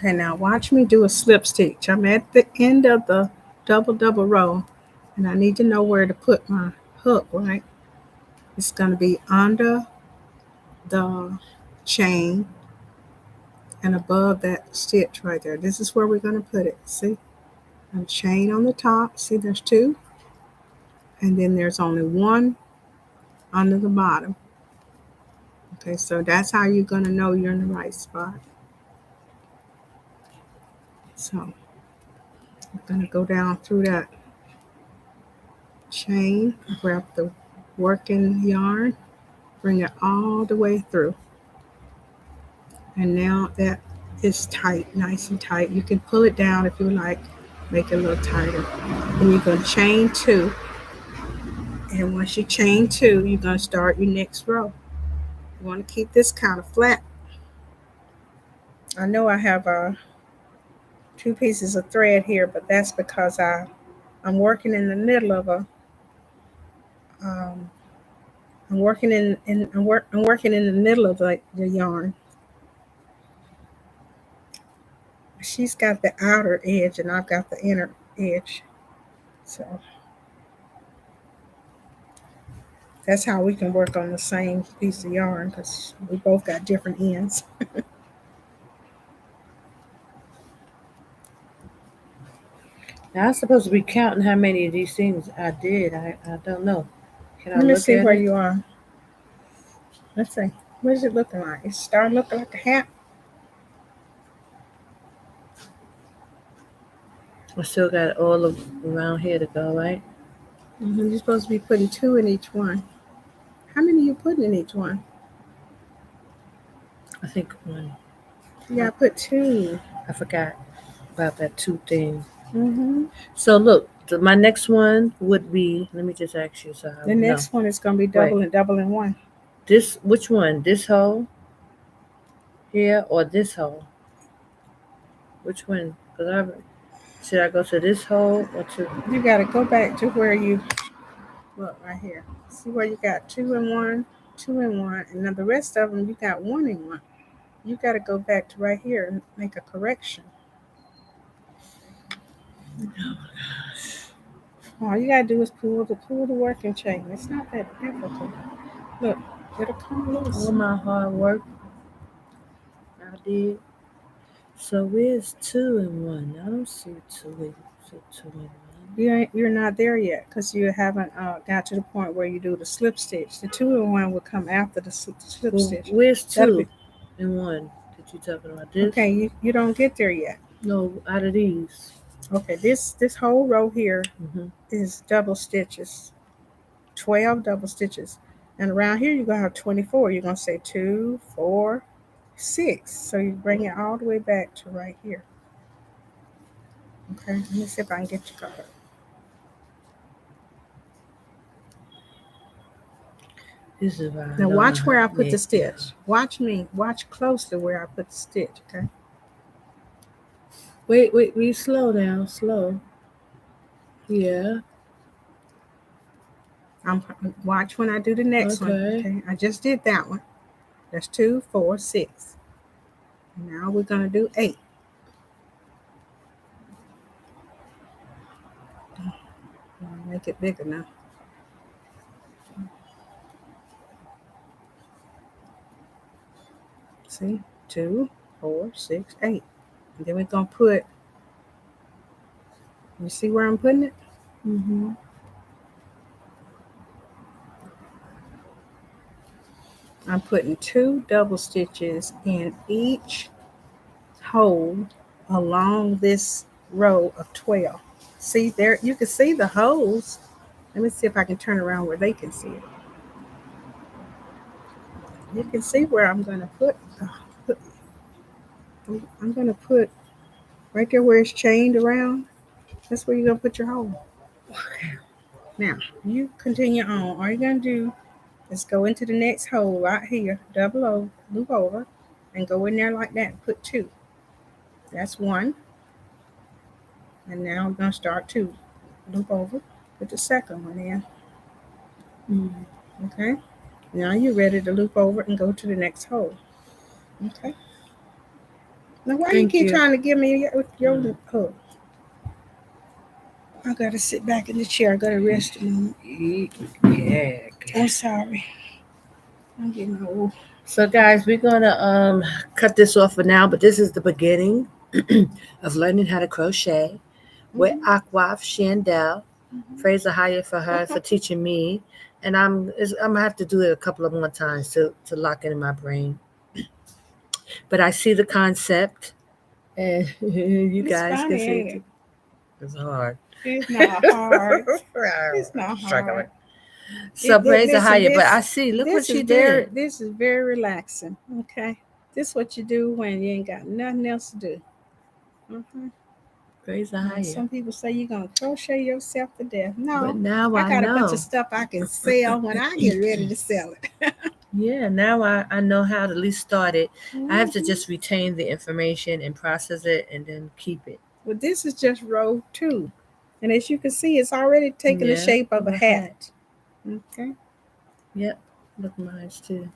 Okay, now watch me do a slip stitch. I'm at the end of the double double row, and I need to know where to put my hook, right? It's going to be under the chain and above that stitch right there. This is where we're going to put it. See? A chain on the top. See, there's 2. And then there's only 1 under the bottom. Okay, so that's how you're going to know you're in the right spot. So I'm going to go down through that chain, grab the working yarn, bring it all the way through. And now that is tight, nice and tight. You can pull it down if you like, make it a little tighter. And you're going to chain 2. And once you chain 2, you're going to start your next row. You want to keep this kind of flat. I know I have 2 pieces of thread here, but that's because I'm working in the middle of I'm working in the middle of the yarn. She's got the outer edge and I've got the inner edge. So that's how we can work on the same piece of yarn, because we both got different ends. Now I'm supposed to be counting how many of these things I did. I don't know. Can I Let me look see at where it? you are. Let's see. What is it looking like? It's starting looking like a hat. I still got all of around here to go, right? Mm-hmm. You're supposed to be putting 2 in each one. How many are you putting in each one? I think 1. Yeah, I put 2. I forgot about that 2 thing. Mm-hmm. So look, my next one would be, let me just ask you so I The next one is going to be double and one. This, which one? This hole here or this hole? Which one? Because should I go to this hole or to? You got to go back to where you, look right here. See where you got 2 and 1, 2 and 1, and then the rest of them you got 1 and 1. You got to go back to right here and make a correction. All you gotta do is pull the working chain. It's not that difficult. Look, it'll come loose. All my hard work I did. So where's 2 and 1? I don't see 2 and 1. You're not there yet because you haven't got to the point where you do the slip stitch. The 2 and 1 will come after the slip stitch. Where's 2 and 1 that you talking about? This? Okay, you don't get there yet. No, out of these. Okay, this whole row here is double stitches, 12 double stitches, and around here you're gonna have 24. You're gonna say 2, 4, 6. So you bring it all the way back to right here. Okay, let me see if I can get you covered. This is right. Now watch where I put the stitch. Watch me. Watch closely where I put the stitch. Okay. Wait, we slow down, slow. Yeah. Watch when I do the next one. Okay. I just did that one. That's 2, 4, 6. Now we're gonna do 8. I'll make it bigger now. See, 2, 4, 6, 8. And then we're gonna put. You see where I'm putting it? I'm putting 2 double stitches in each hole along this row of 12. See there, you can see the holes. Let me see if I can turn around where they can see it. You can see where I'm going to put. I'm going to put right there where it's chained around. That's where you're going to put your hole. Now, you continue on. All you're going to do is go into the next hole right here, double over, loop over, and go in there like that and put 2. That's 1. And now I'm going to start 2. Loop over, put the second one in. Okay? Now you're ready to loop over and go to the next hole. Okay? Now why you keep trying to give me your hook? I gotta sit back in the chair. I gotta rest a moment. Yeah. I'm sorry. I'm getting old. So guys, we're gonna cut this off for now, but this is the beginning of learning how to crochet with Aquaf Chandel. Praise AHAYAH for her for teaching me. And I'm gonna have to do it a couple of more times to lock it in my brain. But I see the concept, and you guys can see it. It's hard. It's not hard. It's not hard. So praise AHAYAH. But I see, look what she did. This is very relaxing. Okay. This is what you do when you ain't got nothing else to do. Praise AHAYAH. Some people say you're gonna crochet yourself to death. No, but now I got a bunch of stuff I can sell when I get ready to sell it. Yeah, now I know how to at least start it. I have to just retain the information and process it and then keep it. Well, this is just row 2. And as you can see, it's already taking the shape of a hat. Okay. Yep. Look, mine's too.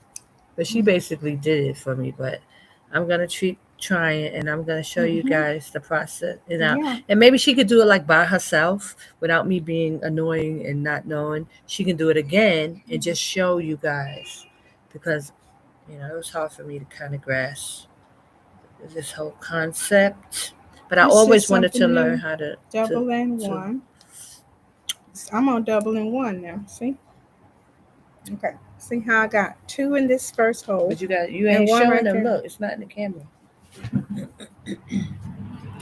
But she basically did it for me, but I'm going to try it and I'm going to show you guys the process. And maybe she could do it like by herself without me being annoying and not knowing. She can do it again and just show you guys because, it was hard for me to kind of grasp this whole concept. But I always wanted to learn how to double and 1. I'm on double and 1 now. See? Okay. See how I got 2 in this first hole. But you ain't showing them. Look, it's not in the camera.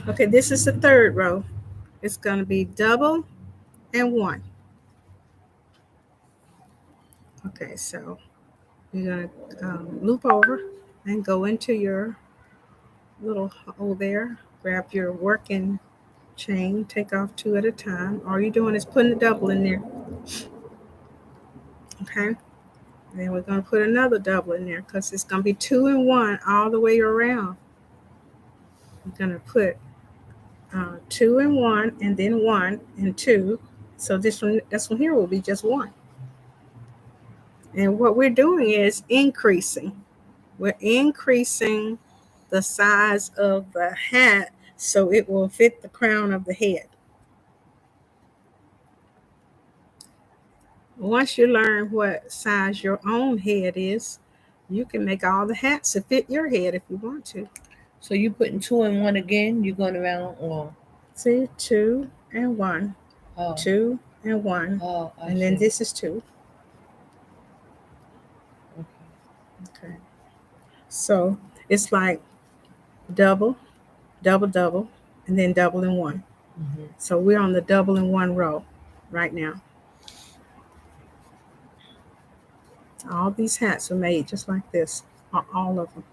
Okay, this is the third row. It's going to be double and 1. Okay, so you're going to loop over and go into your little hole there. Grab your working chain, take off 2 at a time. All you're doing is putting a double in there. Okay. Then we're going to put another double in there because it's going to be 2 and 1 all the way around. We're going to put 2 and 1 and then 1 and 2. So this one here will be just 1. And what we're doing is increasing. We're increasing the size of the hat so it will fit the crown of the head. Once you learn what size your own head is, you can make all the hats to fit your head if you want to. So you putting 2 and 1 again? You're going around on. See, 2 and 1, 2 and 1, and then this is 2. Okay. So it's like double, double, double, and then double and 1. Mm-hmm. So we're on the double and 1 row right now. All these hats are made just like this, all of them.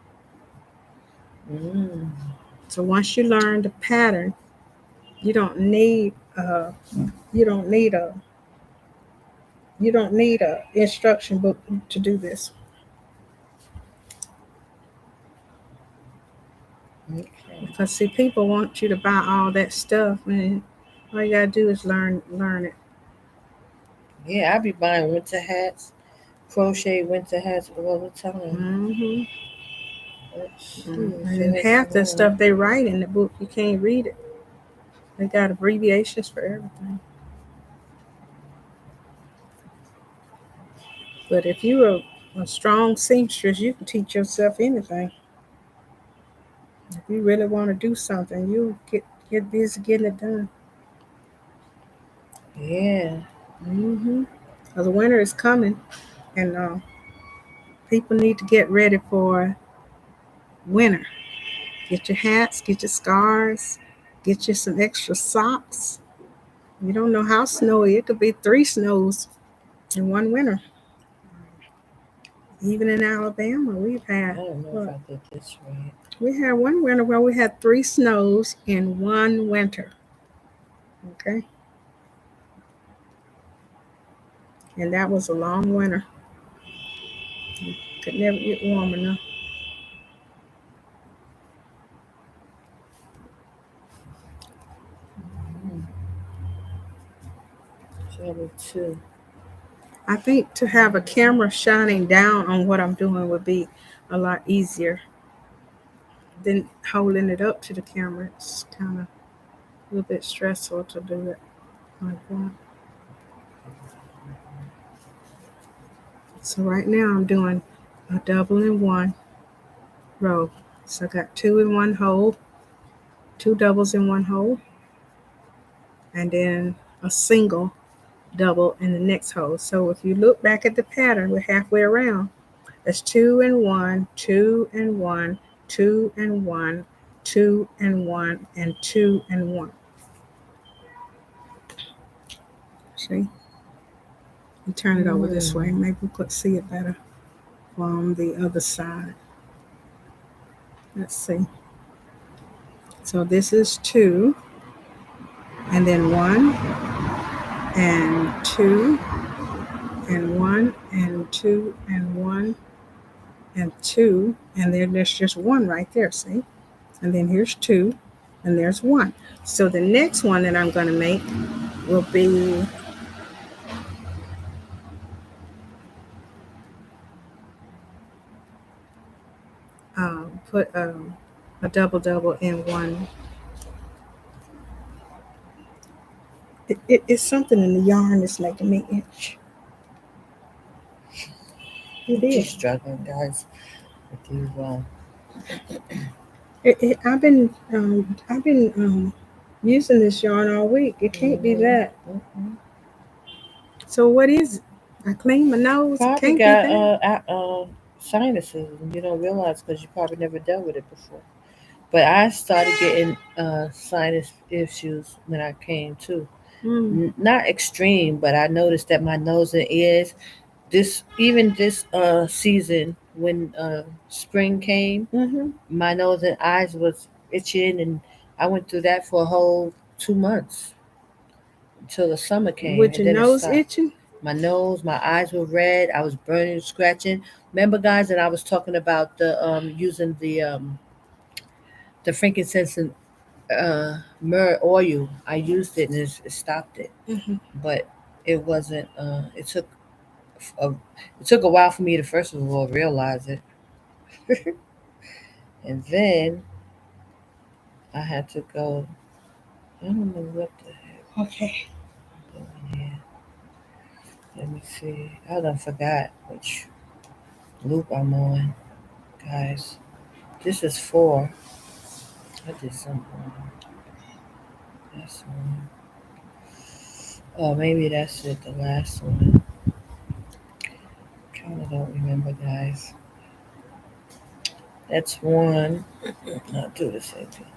So once you learn the pattern, you don't need a instruction book to do this. Okay. Because see, people want you to buy all that stuff, and all you gotta do is learn it. Yeah, I be buying winter hats, crochet winter hats all the time. Mm-hmm. And half the stuff they write in the book, you can't read it. They got abbreviations for everything. But if you're a strong seamstress, you can teach yourself anything. If you really want to do something, you get busy getting it done. Yeah. Because the winter is coming, and people need to get ready for winter. Get your hats, get your scarves, get you some extra socks. You don't know how snowy. It could be 3 snows in one winter. Even in Alabama, we've had. I don't know if I did this right. We had one winter where we had 3 snows in one winter. Okay. And that was a long winter. You could never get warm enough. Too. I think to have a camera shining down on what I'm doing would be a lot easier than holding it up to the camera. It's kind of a little bit stressful to do it like that. So right now I'm doing a double in 1 row. So I got 2 in 1 hole, 2 doubles in 1 hole, and then a single double in the next hole. So if you look back at the pattern, we're halfway around. That's 2 and 1, 2 and 1, 2 and 1, 2 and 1, and 2 and 1. See? You turn it over this way. Maybe we could see it better from the other side. Let's see. So this is 2, and then 1, and 2, and 1, and 2, and 1, and 2, and then there's just 1 right there, see? And then here's 2, and there's 1. So the next one that I'm going to make will be put a double in 1. It's something in the yarn that's making me itch. It is. Struggling, guys, with these. I've been using this yarn all week. It can't be that. So what is it? I clean my nose. Probably got sinuses, and you don't realize because you probably never dealt with it before. But I started getting sinus issues when I came too. Not extreme, but I noticed that my nose and ears, this season when spring came, my nose and eyes was itching, and I went through that for a whole 2 months until the summer came. With And your then it nose stopped. itching? My nose, my eyes were red. I was burning, scratching. Remember, guys, that I was talking about the using the frankincense and myrrh oil. I used it and it stopped it, Mm-hmm. but it wasn't. A, it took a while for me to first of all realize it, and then I had to go. I don't know what the heck Okay. I'm doing here. Let me see. I done forgot which loop I'm on, guys. This is 4. I did something wrong. That's one. Oh, maybe that's it. The last one. Kind of don't remember, guys. That's one. I'll do the same thing.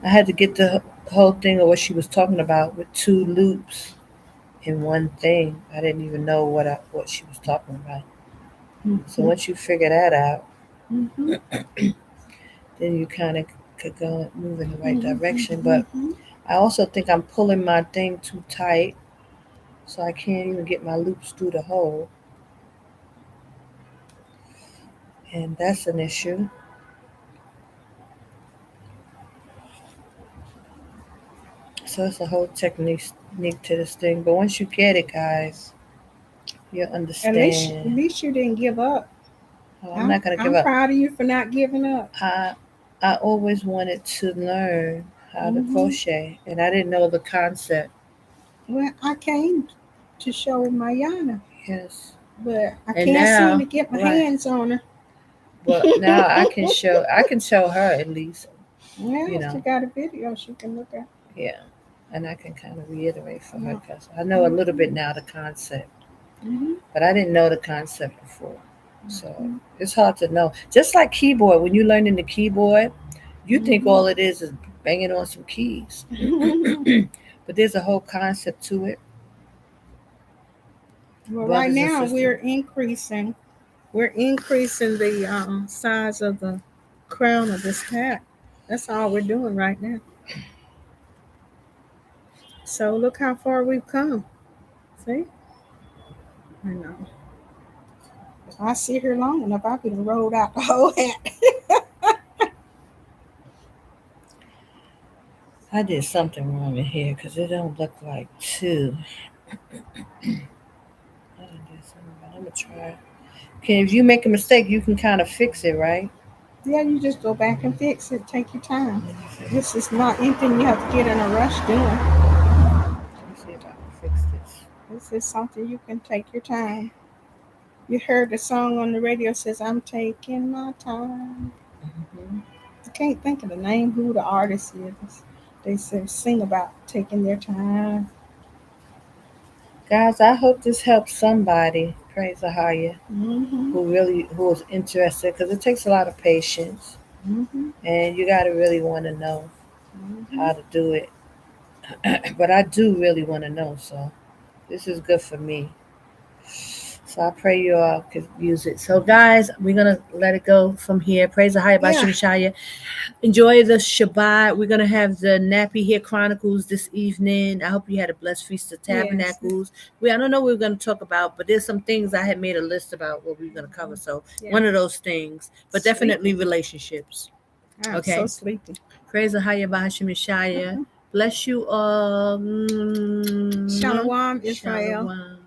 I had to get the whole thing of what she was talking about with 2 loops in one thing. I didn't even know what she was talking about. Mm-hmm. So once you figure that out, Mm-hmm. then you kind of could go move in the right Mm-hmm. direction. But I also think I'm pulling my thing too tight, so I can't even get my loops through the hole, and that's an issue. So it's a whole technique to this thing. But once you get it, guys, you'll At understand. least you didn't give up. Oh, I'm not gonna give I'm up. proud of you for not giving up. I always wanted to learn how to crochet, and I didn't know the concept. Well, I came to show Mayana, Yes, but I and can't seem now to get my right. hands on her. But now I can show. I can show her at least. Well, You know. she got a video she can look at. Yeah, and I can kind of reiterate for her Yeah. because I know a little bit now the concept, Mm-hmm. but I didn't know the concept before. So Mm-hmm. it's hard to know. Just like keyboard, when you learn in the keyboard, you think all it is banging on some keys. Mm-hmm. But there's a whole concept to it. Well, right Brothers and now sisters. we're increasing the size of the crown of this hat. That's all we're doing right now. So look how far we've come. See? I know. If I sit here long enough, I could have rolled out the whole hat. I did something wrong in here because it don't look like 2. I done did something wrong. I'm gonna try. Okay, if you make a mistake, you can kind of fix it, right? Yeah, you just go back and fix it. Take your time. This is not anything you have to get in a rush doing. Let me see if I can fix this. This is something you can take your time. You heard the song on the radio says, "I'm taking my time." Mm-hmm. I can't think of the name, who the artist is. They say sing about taking their time. Guys, I hope this helps somebody. Praise AHAYAH. Mm-hmm. Who is interested because it takes a lot of patience Mm-hmm. and you got to really want to know Mm-hmm. how to do it. But I do really want to know, so this is good for me. So I pray you all could use it. So guys, we're gonna let it go from here. Praise AHAYAH by Yashaya. Enjoy the Shabbat. We're gonna have the Nappy Hair Chronicles this evening. I hope you had a blessed Feast of Tabernacles. I don't know what we're gonna talk about, but there's some things I had made a list about what we're gonna cover. So one of those things, but definitely relationships. I'm so sleepy. Praise AHAYAH by Yashaya. Bless you all. Shalom, Israel. Shalom.